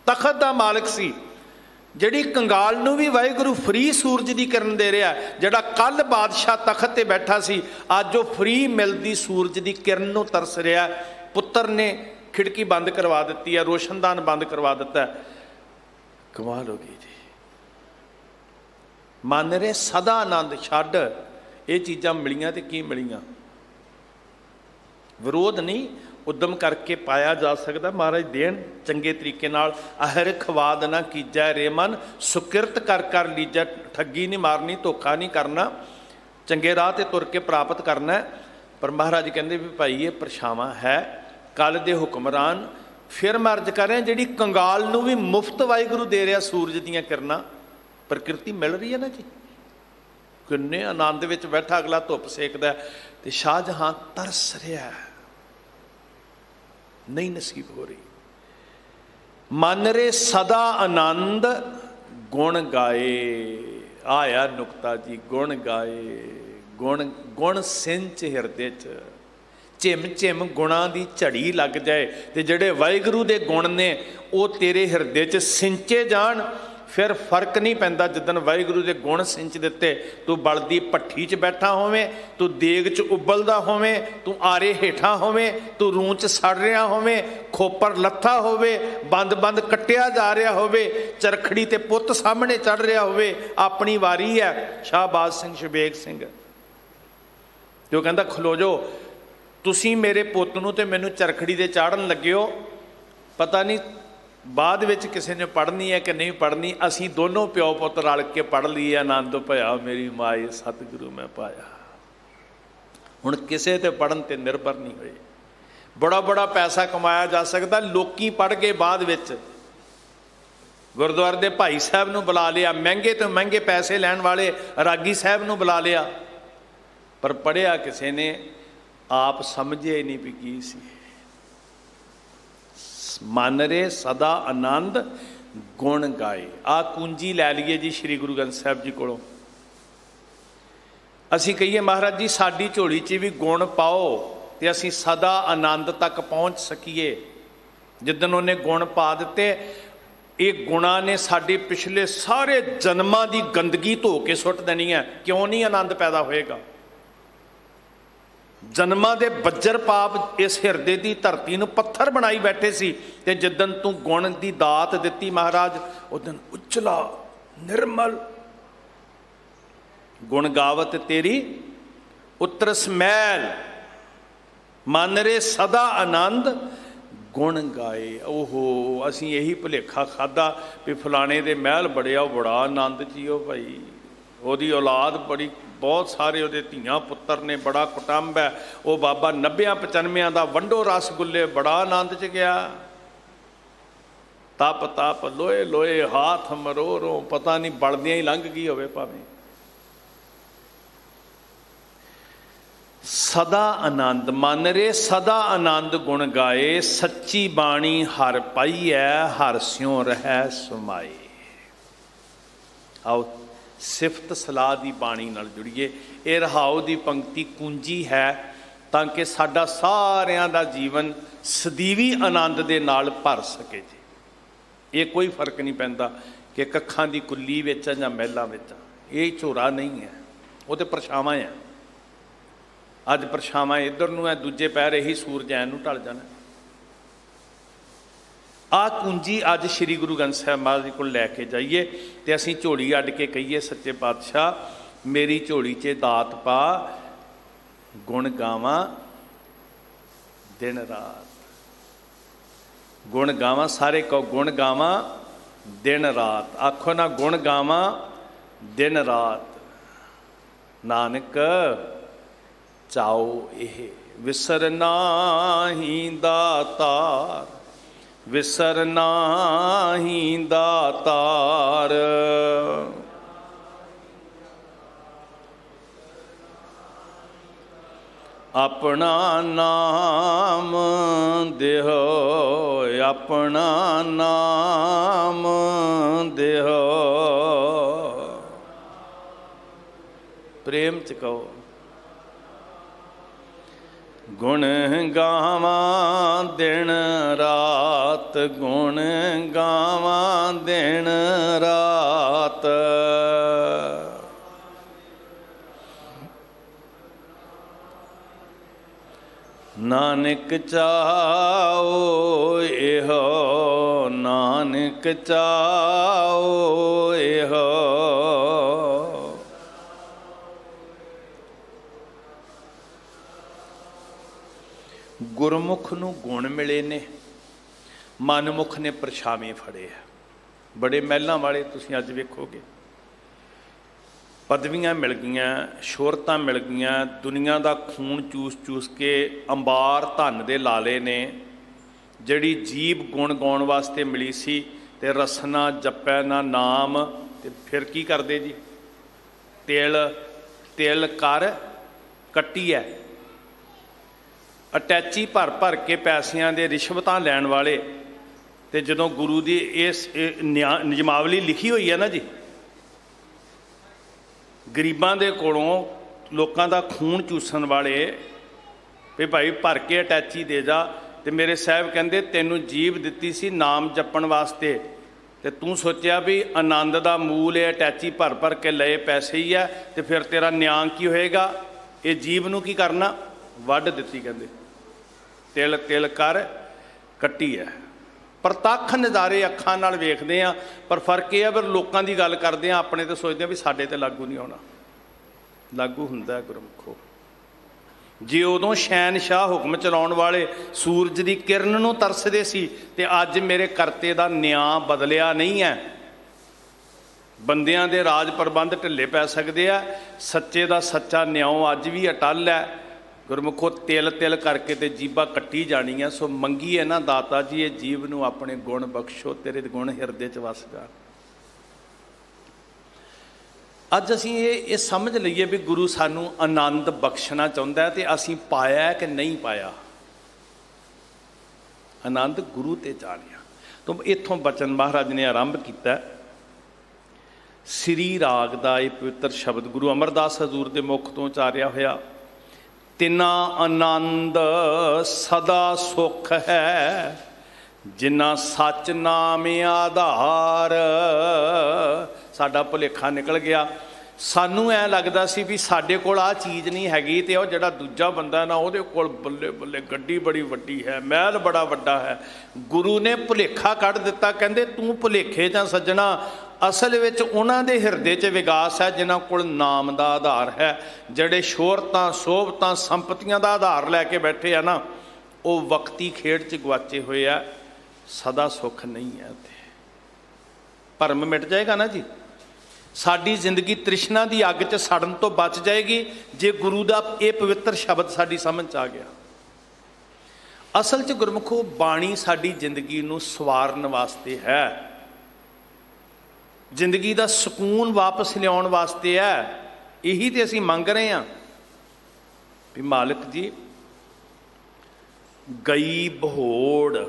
ਤਖਤ ਦਾ ਮਾਲਕ ਸੀ, ਜਿਹੜੀ ਕੰਗਾਲ ਨੂੰ ਵੀ ਵਾਹਿਗੁਰੂ ਫਰੀ ਸੂਰਜ ਦੀ ਕਿਰਨ ਦੇ ਰਿਹਾ। ਜਿਹੜਾ ਕੱਲ ਬਾਦਸ਼ਾਹ ਤਖਤ ਤੇ ਬੈਠਾ ਸੀ, ਅੱਜ ਉਹ ਫਰੀ ਮਿਲਦੀ ਸੂਰਜ ਦੀ ਕਿਰਨ ਨੂੰ ਤਰਸ ਰਿਹਾ। ਪੁੱਤਰ ਨੇ ਖਿੜਕੀ ਬੰਦ ਕਰਵਾ ਦਿੱਤੀ ਹੈ, ਰੋਸ਼ਨਦਾਨ ਬੰਦ ਕਰਵਾ ਦਿੱਤਾ। ਕਮਾਲ ਹੋ ਗਈ ਜੀ। ਮਨ ਰੇ ਸਦਾ ਆਨੰਦ। ਛੱਡ, ਇਹ ਚੀਜ਼ਾਂ ਮਿਲੀਆਂ ਤੇ ਕੀ ਮਿਲੀਆਂ। ਵਿਰੋਧ ਨਹੀਂ, ਉਦਮ ਕਰਕੇ ਪਾਇਆ ਜਾ ਸਕਦਾ। ਮਹਾਰਾਜ ਦੇਣ ਚੰਗੇ ਤਰੀਕੇ ਨਾਲ। ਅਹਰ ਖਵਾਦ ਨਾ ਕੀਜੈ ਰੇ ਮਨ, ਸੁਕਿਰਤ ਕਰ ਕਰ ਲੀਜੈ। ਠੱਗੀ ਨਹੀਂ ਮਾਰਨੀ, ਧੋਖਾ ਨਹੀਂ ਕਰਨਾ, ਚੰਗੇ ਰਾਹ ਤੇ ਤੁਰ ਕੇ ਪ੍ਰਾਪਤ ਕਰਨਾ। ਪਰ ਮਹਾਰਾਜ ਕਹਿੰਦੇ ਵੀ ਭਾਈ ਇਹ ਪਰਛਾਵਾਂ ਹੈ ਕੱਲ ਦੇ ਹੁਕਮਰਾਨ। ਫਿਰ ਮੈਂ ਅਰਜ਼ ਕਰ ਰਿਹਾ, ਜਿਹੜੀ ਕੰਗਾਲ ਨੂੰ ਵੀ ਮੁਫਤ ਵਾਹਿਗੁਰੂ ਦੇ ਰਿਹਾ ਸੂਰਜ ਦੀਆਂ ਕਿਰਨਾਂ, ਪ੍ਰਕਿਰਤੀ ਮਿਲ ਰਹੀ ਹੈ ਨਾ ਜੀ। ਕਿੰਨੇ ਆਨੰਦ ਵਿੱਚ ਬੈਠਾ ਅਗਲਾ ਧੁੱਪ ਸੇਕਦਾ, ਤੇ ਸ਼ਾਹਜਹਾਂ ਤਰਸ ਰਿਹਾ, ਨਹੀਂ ਨਸੀਬ ਹੋ ਰਹੀ। ਮਨ ਰੇ ਸਦਾ ਆਨੰਦ ਗੁਣ ਗਾਏ। ਆਇਆ ਨੁਕਤਾ ਜੀ, ਗੁਣ ਗਾਏ। ਗੁਣ ਸਿੰਚ ਹਿਰਦੇ 'ਚ, ਝਿਮ ਝਿਮ ਗੁਣਾਂ ਦੀ ਝੜੀ ਲੱਗ ਜਾਏ, ਤੇ ਜਿਹੜੇ ਵਾਹਿਗੁਰੂ ਦੇ ਗੁਣ ਨੇ ਉਹ ਤੇਰੇ ਹਿਰਦੇ 'ਚ ਸਿੰਚੇ ਜਾਣ। ਫਿਰ ਫਰਕ ਨਹੀਂ ਪੈਂਦਾ। ਜਿੱਦਣ ਵਾਹਿਗੁਰੂ ਦੇ ਗੁਣ ਸਿੰਚ ਦਿੱਤੇ, ਤੂੰ ਬਲਦੀ ਭੱਠੀ 'ਚ ਬੈਠਾ ਹੋਵੇਂ, ਤੂੰ ਦੇਗ 'ਚ ਉਬਲਦਾ ਹੋਵੇਂ, ਤੂੰ ਆਰੇ ਹੇਠਾਂ ਹੋਵੇਂ, ਤੂੰ ਰੂੰ 'ਚ ਸੜ ਰਿਹਾ ਹੋਵੇਂ, ਖੋਪਰ ਲੱਥਾ ਹੋਵੇ, ਬੰਦ ਕੱਟਿਆ ਜਾ ਰਿਹਾ ਹੋਵੇ, ਚਰਖੜੀ ਤੇ ਪੁੱਤ ਸਾਹਮਣੇ ਚੜ ਰਿਹਾ ਹੋਵੇ, ਆਪਣੀ ਵਾਰੀ ਹੈ। ਸ਼ਾਹਬਾਜ਼ ਸਿੰਘ ਸ਼ਬੇਗ ਸਿੰਘ ਜੋ ਕਹਿੰਦਾ, ਖਲੋ ਜੋ, ਤੁਸੀਂ ਮੇਰੇ ਪੁੱਤ ਨੂੰ ਤੇ ਮੈਨੂੰ ਚਰਖੜੀ ਦੇ ਚਾੜਨ ਲੱਗਿਓ, ਪਤਾ ਨਹੀਂ ਬਾਅਦ ਵਿੱਚ ਕਿਸੇ ਨੇ ਪੜ੍ਹਨੀ ਹੈ ਕਿ ਨਹੀਂ ਪੜ੍ਹਨੀ, ਅਸੀਂ ਦੋਨੋਂ ਪਿਓ ਪੁੱਤ ਰਲ ਕੇ ਪੜ੍ਹ ਲਈ। ਆਨੰਦ ਭਇਆ ਮੇਰੀ ਮਾਏ, ਸਤਿਗੁਰੂ ਮੈਂ ਪਾਇਆ। ਹੁਣ ਕਿਸੇ ਤੇ ਪੜ੍ਹਨ ਤੇ ਨਿਰਭਰ ਨਹੀਂ ਹੋਏ। ਬੜਾ ਪੈਸਾ ਕਮਾਇਆ ਜਾ ਸਕਦਾ। ਲੋਕੀ ਪੜ੍ਹ ਕੇ ਬਾਅਦ ਵਿੱਚ ਗੁਰਦੁਆਰੇ ਦੇ ਭਾਈ ਸਾਹਿਬ ਨੂੰ ਬੁਲਾ ਲਿਆ, ਮਹਿੰਗੇ ਤੋਂ ਮਹਿੰਗੇ ਪੈਸੇ ਲੈਣ ਵਾਲੇ ਰਾਗੀ ਸਾਹਿਬ ਨੂੰ ਬੁਲਾ ਲਿਆ, ਪਰ ਪੜ੍ਹਿਆ ਕਿਸੇ ਨੇ ਆਪ ਸਮਝਿਆ ਹੀ ਨਹੀਂ ਵੀ ਕੀ ਸੀ। ਮਨ ਰੇ ਸਦਾ ਆਨੰਦ ਗੁਣ ਗਾਏ। ਆ ਕੁੰਜੀ ਲੈ ਲਈਏ ਜੀ ਸ੍ਰੀ ਗੁਰੂ ਗ੍ਰੰਥ ਸਾਹਿਬ ਜੀ ਕੋਲੋਂ। ਅਸੀਂ ਕਹੀਏ ਮਹਾਰਾਜ ਜੀ ਸਾਡੀ ਝੋਲੀ 'ਚ ਵੀ ਗੁਣ ਪਾਓ ਤੇ ਅਸੀਂ ਸਦਾ ਆਨੰਦ ਤੱਕ ਪਹੁੰਚ ਸਕੀਏ। ਜਿੱਦਣ ਉਹਨੇ ਗੁਣ ਪਾ ਦਿੱਤੇ, ये गुणां ने साडे पिछले सारे जन्मां दी गंदगी धो के सुੱਟ देनी है। क्यों नहीं आनंद पैदा होएगा? जन्मां दे बज्जर पाप इस हिरदे की धरती नूं पत्थर बनाई बैठे सी, ते जिदन तू गुण की दात दिती महाराज, उदन उजला निर्मल गुण गावत तेरी उतरस मैल, मन रे सदा आनंद गुण गाए। ओहो, असीं यही भुलेखा खादा भी फलाने दे महल बड़िया, बड़ा आनंद जी ओ भाई, ओदी औलाद बड़ी, बहुत सारे उहदे धीआं पुत्तर ने, बड़ा कुटुंब है। वो बाबा 90-95 का वंडो रसगुल्ले, बड़ा आनंद च गया। तप तप लोए लोए हाथ मरोरो, पता नहीं बलदियां ही लंघ गई होवे भावें। सदा आनंद मन रे सदा आनंद गुण गाए, सच्ची बाणी हर पाई है, हर स्यों रह समाए। आओ सिफत सलाह की बाणी नाल जुड़िए। ये रहाओ की पंक्ति कुंजी है ताकि साडा सारिਆਂ ਦਾ जीवन सदीवी आनंद दे नाल भर सके जी। ये कोई फर्क नहीं पैंदा कि कखां दी कुल्ली विच जां महलां विच, ये झोरा नहीं है, वो तो परछावां है। अज परछावां इधर नूं है, दूजे पैर यही सूरज ऐ नूं ढल जाना। आ कुंजी अज श्री गुरु ग्रंथ साहिब महाराज को लैके जाइए तो असीं झोली अड्ड के कहिए, सच्चे पातशाह मेरी झोली च दात पा, गुण गावां दिन रात। गुण गावां, सारे कहो गुण गावां दिन रात। आखो ना गुण गावां दिन रात। नानक चाओ एह विसर नाहीं दातार, विसर नाहीं दातार। अपना नाम देहो, अपना नाम देहो। प्रेम च कहो गुण गावां दिन रात, गुण गावां दिन रात। नानक चाओ एहो, नानक चाओ एहो। गुरमुख नूं गुण मिले ने, मनमुख ने परछावें फड़े है। बड़े महलों वाले तुसीं अज वेखोगे, पदवियां मिल गईयां, शोहरतां मिल गईयां, दुनिया का खून चूस चूस के अंबार धन दे लाले ने। जिहड़ी जीभ गुण गाउण वास्ते मिली सी ते रसना जपै ना नाम, ते फिर की करदे जी? तिल तिल कर कट्टी है। अटैची भर भर के पैसिਆਂ ਦੇ रिश्वतां लैण वाले, ते जदों गुरु की इस नियमावली लिखी हुई है ना जी, गरीबां दे कोलों लोकां दा खून चूसन वाले, भी भाई भर के अटैची दे जा। ते मेरे साहब कहंदे तैनूं जीव दित्ती सी नाम जपण वास्ते, ते तूं सोचिया भी आनंद दा मूल है अटैची भर भर के लए पैसे ही है, ते फिर तेरा न्यां की होएगा? ये जीव नूं की करना? वढ दित्ती। कहंदे तिल तिल कर कट्टी है। प्रतੱਖ नज़ारे अखां नाल वेखदे आ, पर फर्क ये है फिर लोकां दी गल करदे आ, अपने तो सोचदे आ भी साडे ते लागू नहीं होना। लागू हुंदा गुरमुखो। जे उदों शहनशाह हुक्म चलाउण वाले सूरज की किरण नूं तरसदे सी, ते अज मेरे करते दा न्यां बदलिया नहीं है। बंदियां दे राज प्रबंध ढिले पै सकदे आ, सच्चे दा सच्चा न्याओ अज भी अटल है। गुरमुखो तिल तिल करके ते जीबा कट्टी जानी है। सो मंगी है ना दाता जी, ये जीव नूं अपने गुण बख्शो, तेरे गुण हिरदे च वस जाण। अज असीं ये समझ लईए भी गुरु सानू आनंद बख्शना चाहुंदा है, ते असीं पाया कि नहीं पाया? आनंद गुरु ते जाणिया। तो इत्थों बचन महाराज ने आरंभ किया। श्री राग का ये पवित्र शब्द गुरु अमरदास हजूर के मुख तो उचारिया होया। तिना आनंद सदा सुख है, ਜਿਨ੍ਹਾਂ ਸੱਚ ਨਾਮ ਆਧਾਰ। ਸਾਡਾ ਭੁਲੇਖਾ ਨਿਕਲ ਗਿਆ। ਸਾਨੂੰ ਐਂ ਲੱਗਦਾ ਸੀ ਵੀ ਸਾਡੇ ਕੋਲ ਆਹ ਚੀਜ਼ ਨਹੀਂ ਹੈਗੀ, ਤੇ ਉਹ ਜਿਹੜਾ ਦੂਜਾ ਬੰਦਾ ਨਾ ਉਹਦੇ ਕੋਲ ਬੱਲੇ ਬੱਲੇ ਗੱਡੀ ਬੜੀ ਵੱਡੀ ਹੈ, ਮਹਿਲ ਬੜਾ ਵੱਡਾ ਹੈ। ਗੁਰੂ ਨੇ ਭੁਲੇਖਾ ਕੱਢ ਦਿੱਤਾ। ਕਹਿੰਦੇ ਤੂੰ ਭੁਲੇਖੇ ਜਾਂ ਸੱਜਣਾ, ਅਸਲ ਵਿੱਚ ਉਹਨਾਂ ਦੇ ਹਿਰਦੇ 'ਚ ਵਿਗਾਸ ਹੈ ਜਿਨ੍ਹਾਂ ਕੋਲ ਨਾਮ ਦਾ ਆਧਾਰ ਹੈ। ਜਿਹੜੇ ਸ਼ੋਹਰਤਾਂ ਸੋਭਤਾਂ ਸੰਪਤੀਆਂ ਦਾ ਆਧਾਰ ਲੈ ਕੇ ਬੈਠੇ ਆ ਨਾ, ਉਹ ਵਕਤੀ ਖੇਡ 'ਚ ਗੁਆਚੇ ਹੋਏ ਆ। ਸਦਾ ਸੁੱਖ ਨਹੀਂ ਹੈ ਉੱਥੇ, ਭਰਮ ਮਿਟ ਜਾਏਗਾ ਨਾ ਜੀ। ਸਾਡੀ ਜ਼ਿੰਦਗੀ ਤ੍ਰਿਸ਼ਨਾ ਦੀ ਅੱਗ 'ਚ ਸੜਨ ਤੋਂ ਬਚ ਜਾਏਗੀ ਜੇ ਗੁਰੂ ਦਾ ਇਹ ਪਵਿੱਤਰ ਸ਼ਬਦ ਸਾਡੀ ਸਮਝ 'ਚ ਆ ਗਿਆ। ਅਸਲ 'ਚ ਗੁਰਮੁਖੋ, ਬਾਣੀ ਸਾਡੀ ਜ਼ਿੰਦਗੀ ਨੂੰ ਸਵਾਰਨ ਵਾਸਤੇ ਹੈ, ਜ਼ਿੰਦਗੀ ਦਾ ਸਕੂਨ ਵਾਪਸ ਲਿਆਉਣ ਵਾਸਤੇ ਹੈ। ਇਹੀ ਤੇ ਅਸੀਂ ਮੰਗ ਰਹੇ ਹਾਂ ਵੀ ਮਾਲਕ ਜੀ, ਗਈ ਬਹੋੜ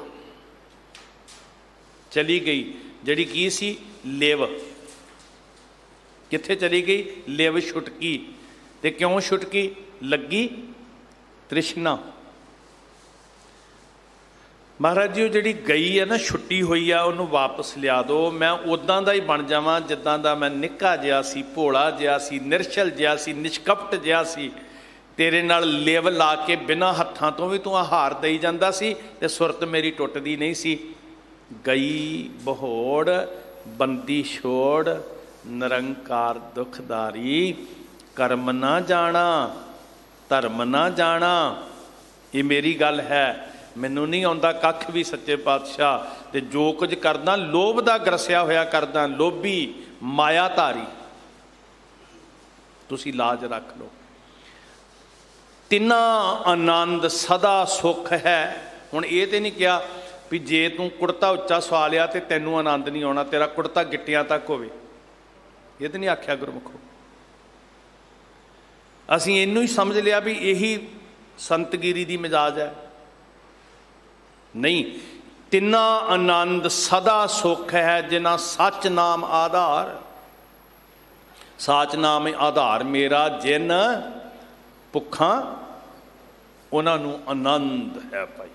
ਚਲੀ ਗਈ, ਜਿਹੜੀ ਕੀ ਸੀ ਲਿਵ, ਕਿੱਥੇ ਚਲੀ ਗਈ? ਲਿਵ ਛੁਟਕੀ। ਤੇ ਕਿਉਂ ਛੁਟਕੀ? ਲੱਗੀ ਤ੍ਰਿਸ਼ਨਾ। ਮਹਾਰਾਜ ਜੀ, ਉਹ ਜਿਹੜੀ ਗਈ ਹੈ ਨਾ, ਛੁੱਟੀ ਹੋਈ ਆ, ਉਹਨੂੰ ਵਾਪਸ ਲਿਆ ਦਿਓ। ਮੈਂ ਉੱਦਾਂ ਦਾ ਹੀ ਬਣ ਜਾਵਾਂ ਜਿੱਦਾਂ ਦਾ ਮੈਂ ਨਿੱਕਾ ਜਿਹਾ ਸੀ, ਭੋਲਾ ਜਿਹਾ ਸੀ, ਨਿਰਛਲ ਜਿਹਾ ਸੀ, ਨਿਸ਼ਕਪਟ ਜਿਹਾ ਸੀ। ਤੇਰੇ ਨਾਲ ਲਿਵ ਲਾ ਕੇ ਬਿਨਾਂ ਹੱਥਾਂ ਤੋਂ ਵੀ ਤੂੰ ਆਹਾਰ ਦੇਈ ਜਾਂਦਾ ਸੀ, ਤੇ ਸੁਰਤ ਮੇਰੀ ਟੁੱਟਦੀ ਨਹੀਂ ਸੀ। ਗਈ ਬਹੋੜ ਬੰਦੀ ਛੋੜ, ਨਿਰੰਕਾਰ ਦੁਖਦਾਰੀ। ਕਰਮ ਨਾ ਜਾਣਾ ਧਰਮ ਨਾ ਜਾਣਾ, ਇਹ ਮੇਰੀ ਗੱਲ ਹੈ। ਮੈਨੂੰ ਨਹੀਂ ਆਉਂਦਾ ਕੱਖ ਵੀ ਸੱਚੇ ਪਾਤਸ਼ਾਹ, ਤੇ ਜੋ ਕੁਝ ਕਰਦਾ ਲੋਭ ਦਾ ਗਰਸਿਆ ਹੋਇਆ ਕਰਦਾ, ਲੋਭੀ ਮਾਇਆਧਾਰੀ। ਤੁਸੀਂ ਲਾਜ ਰੱਖ ਲਓ। ਤਿੰਨਾਂ ਆਨੰਦ ਸਦਾ ਸੁੱਖ ਹੈ। ਹੁਣ ਇਹ ਤੇ ਨਹੀਂ ਕਿਹਾ ਵੀ ਜੇ ਤੂੰ ਕੁੜਤਾ ਉੱਚਾ ਸਵਾ ਲਿਆ ਤੇ ਤੈਨੂੰ ਆਨੰਦ ਨਹੀਂ ਆਉਣਾ, ਤੇਰਾ ਕੁੜਤਾ ਗਿੱਟਿਆਂ ਤੱਕ ਹੋਵੇ, ਇਹ ਤੇ ਨਹੀਂ ਆਖਿਆ ਗੁਰਮੁਖੋ। ਅਸੀਂ ਇਹਨੂੰ ਹੀ ਸਮਝ ਲਿਆ ਵੀ ਇਹੀ ਸੰਤਗਿਰੀ ਦੀ ਮਿਜਾਜ ਹੈ। ਨਹੀਂ, ਤਿੰਨਾਂ ਆਨੰਦ ਸਦਾ ਸੁੱਖ ਹੈ ਜਿਨ੍ਹਾਂ ਸੱਚ ਨਾਮ ਆਧਾਰ। ਸੱਚ ਨਾਮ ਆਧਾਰ ਮੇਰਾ, ਜਿਨ ਭੁੱਖਾਂ ਉਹਨਾਂ ਨੂੰ ਆਨੰਦ ਹੈ ਭਾਈ।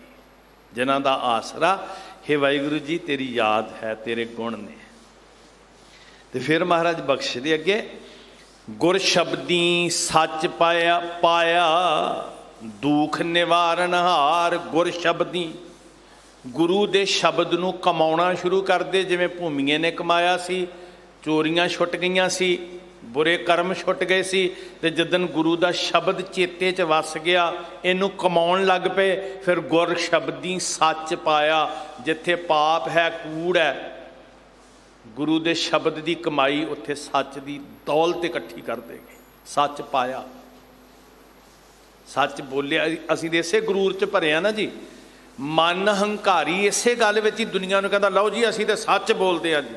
ਜਿਨ੍ਹਾਂ ਦਾ ਆਸਰਾ ਹੈ ਵਾਹਿਗੁਰੂ ਜੀ ਤੇਰੀ ਯਾਦ ਹੈ, ਤੇਰੇ ਗੁਣ ਨੇ। ਤੇ ਫਿਰ ਮਹਾਰਾਜ ਬਖਸ਼ਦੇ ਅੱਗੇ, ਗੁਰ ਸ਼ਬਦੀ ਸੱਚ ਪਾਇਆ ਦੁੱਖ ਨਿਵਾਰਨ ਹਾਰ। ਗੁਰ ਸ਼ਬਦੀ, ਗੁਰੂ ਦੇ ਸ਼ਬਦ ਨੂੰ ਕਮਾਉਣਾ ਸ਼ੁਰੂ ਕਰਦੇ। ਜਿਵੇਂ ਭੂਮੀਏ ਨੇ ਕਮਾਇਆ ਸੀ, ਚੋਰੀਆਂ ਛੁੱਟ ਗਈਆਂ ਸੀ, ਬੁਰੇ ਕਰਮ ਛੁੱਟ ਗਏ ਸੀ, ਤੇ ਜਦੋਂ ਗੁਰੂ ਦਾ ਸ਼ਬਦ ਚੇਤੇ 'ਚ ਵਸ ਗਿਆ, ਇਹਨੂੰ ਕਮਾਉਣ ਲੱਗ ਪਏ। ਫਿਰ ਗੁਰ ਸ਼ਬਦੀ ਸੱਚ ਪਾਇਆ। ਜਿੱਥੇ ਪਾਪ ਹੈ, ਕੂੜ ਹੈ, ਗੁਰੂ ਦੇ ਸ਼ਬਦ ਦੀ ਕਮਾਈ ਉੱਥੇ ਸੱਚ ਦੀ ਦੌਲਤ ਇਕੱਠੀ ਕਰ ਦੇਗੀ। ਸੱਚ ਪਾਇਆ, ਸੱਚ ਬੋਲਿਆ। ਅਸੀਂ ਦੇ ਇਸੇ ਗਰੂਰ 'ਚ ਭਰੇ ਆ ਨਾ ਜੀ। ਮਨ ਹੰਕਾਰੀ ਇਸੇ ਗੱਲ ਵਿੱਚ ਹੀ ਦੁਨੀਆ ਨੂੰ ਕਹਿੰਦਾ, ਲਓ ਜੀ ਅਸੀਂ ਤਾਂ ਸੱਚ ਬੋਲਦੇ ਹਾਂ ਜੀ।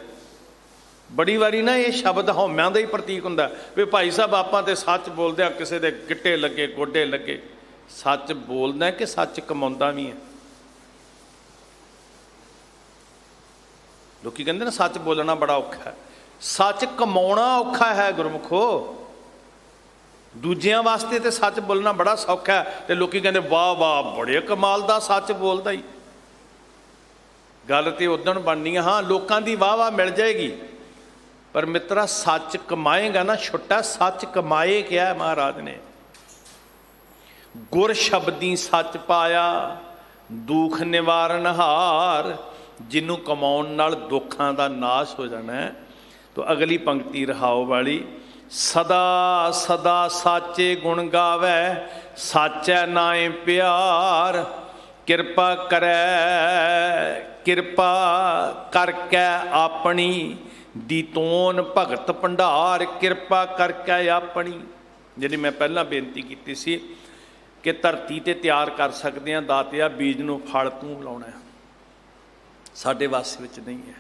ਬੜੀ ਵਾਰੀ ਨਾ ਇਹ ਸ਼ਬਦ ਹਉਮਿਆਂ ਦਾ ਹੀ ਪ੍ਰਤੀਕ ਹੁੰਦਾ ਵੀ ਭਾਈ ਸਾਹਿਬ ਆਪਾਂ ਤੇ ਸੱਚ ਬੋਲਦੇ ਹਾਂ, ਕਿਸੇ ਦੇ ਗਿੱਟੇ ਲੱਗੇ ਗੋਡੇ ਲੱਗੇ। ਸੱਚ ਬੋਲਦਾ ਕਿ ਸੱਚ ਕਮਾਉਂਦਾ ਵੀ ਹੈ? ਲੋਕੀ ਕਹਿੰਦੇ ਨਾ ਸੱਚ ਬੋਲਣਾ ਬੜਾ ਔਖਾ ਹੈ, ਸੱਚ ਕਮਾਉਣਾ ਔਖਾ ਹੈ ਗੁਰਮੁਖੋ। ਦੂਜਿਆਂ ਵਾਸਤੇ ਤੇ ਸੱਚ ਬੋਲਣਾ ਬੜਾ ਸੌਖਾ ਹੈ, ਤੇ ਲੋਕੀ ਕਹਿੰਦੇ ਵਾਹ ਵਾਹ ਬੜੇ ਕਮਾਲ ਦਾ ਸੱਚ ਬੋਲਦਾ ਹੀ। ਗੱਲ ਤੇ ਉਦਣ ਬਣਨੀ ਆ, ਹਾਂ ਲੋਕਾਂ ਦੀ ਵਾਹ ਵਾਹ ਮਿਲ ਜਾਏਗੀ, ਪਰ ਮਿੱਤਰਾ ਸੱਚ ਕਮਾਏਗਾ ਨਾ ਛੁੱਟਾ। ਸੱਚ ਕਮਾਏ ਕਿਹਾ ਮਹਾਰਾਜ ਨੇ। ਗੁਰ ਸ਼ਬਦੀ ਸੱਚ ਪਾਇਆ ਦੁੱਖ ਨਿਵਾਰਨ ਹਾਰ। ਜਿਹਨੂੰ ਕਮਾਉਣ ਨਾਲ ਦੁੱਖਾਂ ਦਾ ਨਾਸ਼ ਹੋ ਜਾਣਾ ਹੈ। ਤੋ ਅਗਲੀ ਪੰਕਤੀ ਰਹਾਓ ਵਾਲੀ, ਸਦਾ ਸਦਾ ਸਾਚੇ ਗੁਣ ਗਾਵੇ, ਸਾਚੈ ਨਾਏ ਪਿਆਰ। ਕਿਰਪਾ ਕਰੈ ਕਿਰਪਾ ਕਰਕੇ ਆਪਣੀ, ਦੀਤੋਨ ਭਗਤ ਭੰਡਾਰ। ਕਿਰਪਾ ਕਰਕੇ ਆਪਣੀ, ਜਿਹੜੀ ਮੈਂ ਪਹਿਲਾਂ ਬੇਨਤੀ ਕੀਤੀ ਸੀ ਕਿ ਧਰਤੀ ਤੇ ਤਿਆਰ ਕਰ ਸਕਦੇ ਹਾਂ ਦਾਤਿਆ, ਬੀਜ ਨੂੰ ਫਲ ਤੂੰ ਲਾਉਣਾ ਹੈ, ਸਾਡੇ ਵੱਸ ਵਿੱਚ ਨਹੀਂ ਹੈ।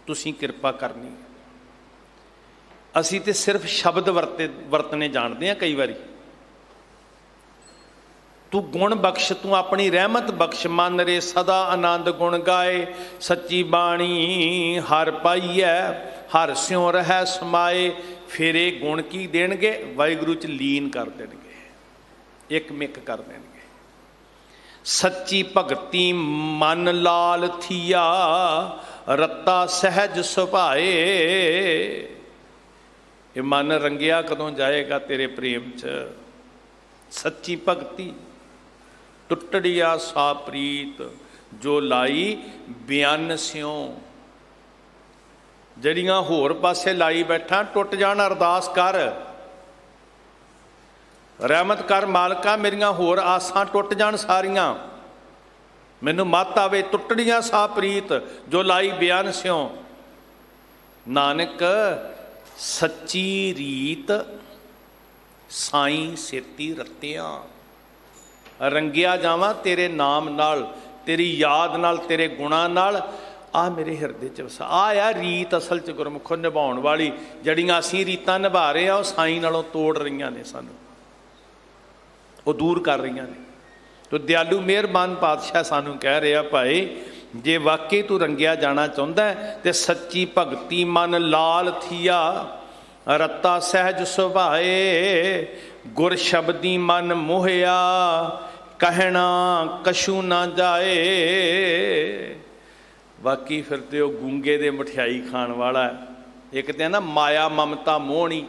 ਤੁਸੀਂ ਕਿਰਪਾ ਕਰਨੀ ਹੈ। ਅਸੀਂ ਤੇ ਸਿਰਫ ਸ਼ਬਦ ਵਰਤਨੇ ਜਾਣਦੇ ਹਾਂ। ਕਈ ਵਾਰੀ ਤੂੰ ਗੁਣ ਬਖਸ਼, ਤੂੰ ਆਪਣੀ ਰਹਿਮਤ ਬਖਸ਼। ਮਨ ਰੇ ਸਦਾ ਆਨੰਦ ਗੁਣ ਗਾਏ, ਸੱਚੀ ਬਾਣੀ ਹਰ ਪਾਈਐ, ਹਰ ਸਿਉ ਰਹਿ ਸਮਾਏ। ਫਿਰ ਇਹ ਗੁਣ ਕੀ ਦੇਣਗੇ? ਵਾਹਿਗੁਰੂ 'ਚ ਲੀਨ ਕਰ ਦੇਣਗੇ, ਇੱਕ ਮਿਕ ਕਰ ਦੇਣਗੇ। ਸੱਚੀ ਭਗਤੀ ਮਨ ਲਾਲ ਥੀਆ, ਰੱਤਾ ਸਹਿਜ ਸੁਭਾਏ। ਇਹ ਮਨ ਰੰਗਿਆ ਕਦੋਂ ਜਾਏਗਾ ਤੇਰੇ ਪ੍ਰੇਮ 'ਚ। ਸੱਚੀ ਭਗਤੀ ਟੁੱਟੜੀਆ ਸਾ ਪ੍ਰੀਤ, ਜੋ ਲਾਈ ਬਿਆਨ ਸਿਉ। ਜਿਹੜੀਆਂ ਹੋਰ ਪਾਸੇ ਲਾਈ ਬੈਠਾ, ਟੁੱਟ ਜਾਣ ਅਰਦਾਸ ਕਰ, ਰਹਿਮਤ ਕਰ ਮਾਲਕਾ, ਮੇਰੀਆਂ ਹੋਰ ਆਸਾਂ ਟੁੱਟ ਜਾਣ ਸਾਰੀਆਂ, ਮੈਨੂੰ ਮੱਤ ਆਵੇ। ਟੁੱਟੜੀਆਂ ਸਾ ਪ੍ਰੀਤ, ਜੋ ਲਾਈ ਬਿਆਨ ਸਿਉ। ਨਾਨਕ ਸੱਚੀ ਰੀਤ, ਸਾਈਂ ਸੇਤੀ ਰਤਿਆਂ। ਰੰਗਿਆ ਜਾਵਾਂ ਤੇਰੇ ਨਾਮ ਨਾਲ, ਤੇਰੀ ਯਾਦ ਨਾਲ, ਤੇਰੇ ਗੁਣਾਂ ਨਾਲ। ਆ ਮੇਰੇ ਹਿਰਦੇ 'ਚ ਵਸਾ। ਆ ਰੀਤ ਅਸਲ 'ਚ ਗੁਰਮੁਖੋਂ ਨਿਭਾਉਣ ਵਾਲੀ। ਜਿਹੜੀਆਂ ਅਸੀਂ ਰੀਤਾਂ ਨਿਭਾ ਰਹੇ ਹਾਂ, ਉਹ ਸਾਈਂ ਨਾਲੋਂ ਤੋੜ ਰਹੀਆਂ ਨੇ ਸਾਨੂੰ, ਉਹ ਦੂਰ ਕਰ ਰਹੀਆਂ ਨੇ। ਤੋ ਦਿਆਲੂ ਮਿਹਰਬਾਨ ਪਾਤਸ਼ਾਹ ਸਾਨੂੰ ਕਹਿ ਰਿਹਾ, ਭਾਈ ਜੇ ਵਾਕਈ ਤੂੰ ਰੰਗਿਆ ਜਾਣਾ ਚਾਹੁੰਦਾ ਤੇ ਸੱਚੀ ਭਗਤੀ ਮਨ ਲਾਲ ਥੀਆ, ਰੱਤਾ ਸਹਿਜ ਸੁਭਾਏ। ਗੁਰ ਸ਼ਬਦੀ ਮਨ ਮੋਹਿਆ, ਕਹਿਣਾ ਕਛੂ ਨਾ ਜਾਏ। ਬਾਕੀ ਫਿਰ ਤੇ ਉਹ ਗੂੰਗੇ ਦੇ ਮਠਿਆਈ ਖਾਣ ਵਾਲਾ ਹੈ। ਇੱਕ ਤੇ ਨਾ ਮਾਇਆ ਮਮਤਾ ਮੋਹਣੀ,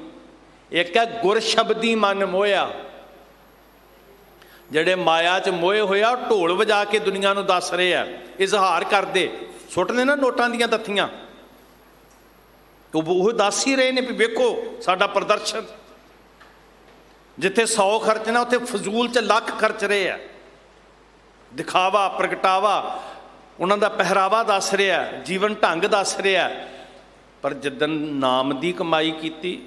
ਇੱਕ ਹੈ ਗੁਰ ਸ਼ਬਦੀ ਮਨ ਮੋਹਿਆ। ਜਿਹੜੇ ਮਾਇਆ 'ਚ ਮੋਹੇ ਹੋਇਆ, ਉਹ ਢੋਲ ਵਜਾ ਕੇ ਦੁਨੀਆ ਨੂੰ ਦੱਸ ਰਹੇ ਆ, ਇਜ਼ਹਾਰ ਕਰਦੇ, ਸੁੱਟਦੇ ਨਾ ਨੋਟਾਂ ਦੀਆਂ ਦੱਥੀਆਂ, ਉਹ ਦੱਸ ਹੀ ਰਹੇ ਨੇ ਵੀ ਵੇਖੋ ਸਾਡਾ ਪ੍ਰਦਰਸ਼ਨ। ਜਿੱਥੇ 100 ਖਰਚਣਾ, ਉੱਥੇ ਫਜ਼ੂਲ 'ਚ ਲੱਖ ਖਰਚ ਰਹੇ ਆ। ਦਿਖਾਵਾ, ਪ੍ਰਗਟਾਵਾ, ਉਹਨਾਂ ਦਾ ਪਹਿਰਾਵਾ ਦੱਸ ਰਿਹਾ, ਜੀਵਨ ਢੰਗ ਦੱਸ ਰਿਹਾ। ਪਰ ਜਿੱਦਣ ਨਾਮ ਦੀ ਕਮਾਈ ਕੀਤੀ,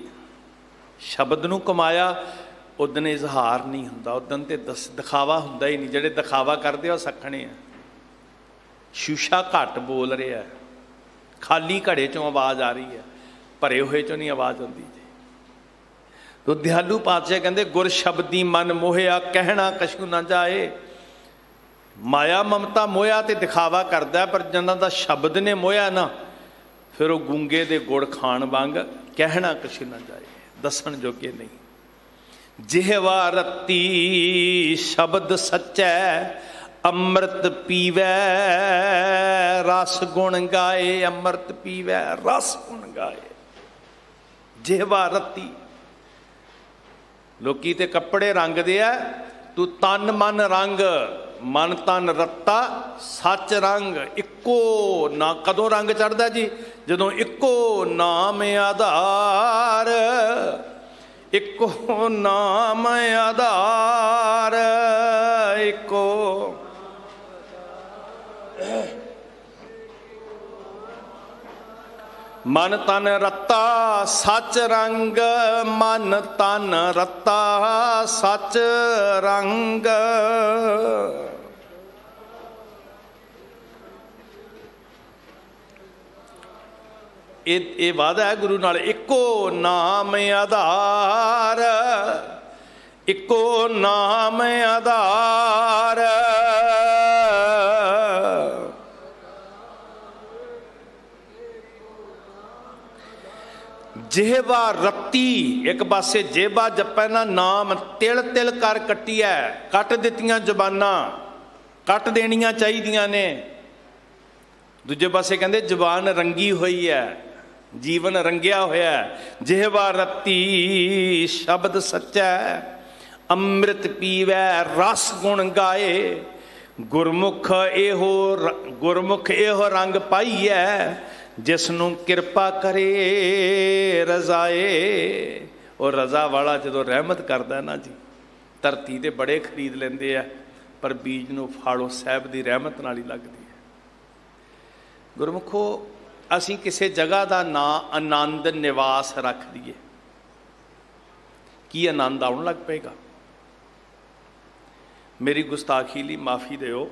ਸ਼ਬਦ ਨੂੰ ਕਮਾਇਆ, ਉਦਣ ਇਜ਼ਹਾਰ ਨਹੀਂ ਹੁੰਦਾ, ਉਦਣ ਤੇ ਦਿਖਾਵਾ ਹੁੰਦਾ ਹੀ ਨਹੀਂ। ਜਿਹੜੇ ਦਿਖਾਵਾ ਕਰਦੇ ਉਹ ਸੱਖਣੇ ਆ। ਸ਼ੀਸ਼ਾ ਘੱਟ ਬੋਲ ਰਿਹਾ, ਖਾਲੀ ਘੜੇ 'ਚੋਂ ਆਵਾਜ਼ ਆ ਰਹੀ ਹੈ, ਭਰੇ ਹੋਏ 'ਚੋਂ ਨਹੀਂ ਆਵਾਜ਼ ਆਉਂਦੀ ਜੀ। ਤੋ ਦਿਆਲੂ ਪਾਤਸ਼ਾਹ ਕਹਿੰਦੇ ਗੁਰ ਸ਼ਬਦੀ ਮਨ ਮੋਹਿਆ, ਕਹਿਣਾ ਕਛੂ ਨਾ ਜਾਏ। ਮਾਇਆ ਮਮਤਾ ਮੋਹਿਆ ਤੇ ਦਿਖਾਵਾ ਕਰਦਾ, ਪਰ ਜਿਨ੍ਹਾਂ ਦਾ ਸ਼ਬਦ ਨੇ ਮੋਹਿਆ ਨਾ, ਫਿਰ ਉਹ ਗੂੰਗੇ ਦੇ ਗੁੜ ਖਾਣ ਵਾਂਗ ਕਹਿਣਾ ਕਛੂ ਨਾ ਜਾਏ, ਦੱਸਣ ਜੋਗੇ ਨਹੀਂ। ਜਿਹਵਾ ਰਤੀ ਸ਼ਬਦ ਸੱਚੈ, ਅੰਮ੍ਰਿਤ ਪੀਵੈ ਰਸ ਗੁਣ ਗਾਏ। ਅੰਮ੍ਰਿਤ ਪੀਵੈ ਰਸ ਗੁਣ ਗਾਏ। ਜਿਹਵਾ ਰਤੀ, ਲੋਕੀ ਤੇ ਕੱਪੜੇ ਰੰਗਦੇ ਆ, ਤੂੰ ਤਨ ਮਨ ਰੰਗ, ਮਨ ਤਨ ਰੱਤਾ ਸੱਚ ਰੰਗ। ਇੱਕੋ ਨਾ ਕਦੋਂ ਰੰਗ ਚੜ੍ਹਦਾ ਜੀ? ਜਦੋਂ ਇੱਕੋ ਨਾਮ ਆਧਾਰ, ਇੱਕੋ ਨਾਮ ਆਧਾਰ, ਇੱਕੋ ਮਨ ਤਨ ਰੱਤਾ ਸੱਚ ਰੰਗ। ਮਨ ਤਨ ਰੱਤਾ ਸੱਚ ਰੰਗ। ਇਹ ਵਾਅਦਾ ਹੈ ਗੁਰੂ ਨਾਲ। ਇੱਕੋ ਨਾਮ ਆਧਾਰ, ਇੱਕੋ ਨਾਮ ਆਧਾਰ। ਜਿਹਵਾ ਰੱਤੀ, ਇੱਕ ਪਾਸੇ ਜੇਬਾ ਜਪੈ ਨਾ ਨਾਮ, ਤਿਲ ਤਿਲ ਕਰ ਕੱਟੀਐ। ਕੱਟ ਦਿੱਤੀਆਂ ਜ਼ਬਾਨਾਂ, ਕੱਟ ਦੇਣੀਆਂ ਚਾਹੀਦੀਆਂ ਨੇ। ਦੂਜੇ ਪਾਸੇ ਕਹਿੰਦੇ ਜ਼ਬਾਨ ਰੰਗੀ ਹੋਈ ਹੈ, ਜੀਵਨ ਰੰਗਿਆ ਹੋਇਆ। ਜਿਹਵਾ ਰੱਤੀ ਸ਼ਬਦ ਸੱਚੈ, ਅੰਮ੍ਰਿਤ ਪੀਵੈ ਰਸ ਗੁਣ ਗਾਏ। ਗੁਰਮੁਖ ਇਹੋ ਰੰਗ ਪਾਈਐ, ਜਿਸ ਨੂੰ ਕਿਰਪਾ ਕਰੇ ਰਜ਼ਾਏ। ਉਹ ਰਜ਼ਾ ਵਾਲਾ ਜਦੋਂ ਰਹਿਮਤ ਕਰਦਾ ਨਾ ਜੀ, ਧਰਤੀ ਤੇ ਬੜੇ ਖਰੀਦ ਲੈਂਦੇ ਆ, ਪਰ ਬੀਜ ਨੂੰ ਫਾੜੋ ਸਾਹਿਬ ਦੀ ਰਹਿਮਤ ਨਾਲ ਹੀ ਲੱਗਦੀ ਹੈ। ਗੁਰਮੁਖੋ, ਅਸੀਂ ਕਿਸੇ ਜਗ੍ਹਾ ਦਾ ਨਾਂ ਆਨੰਦ ਨਿਵਾਸ ਰੱਖ ਦਈਏ, ਕੀ ਆਨੰਦ ਆਉਣ ਲੱਗ ਪਏਗਾ? ਮੇਰੀ ਗੁਸਤਾਖੀ ਲਈ ਮਾਫੀ ਦਿਓ।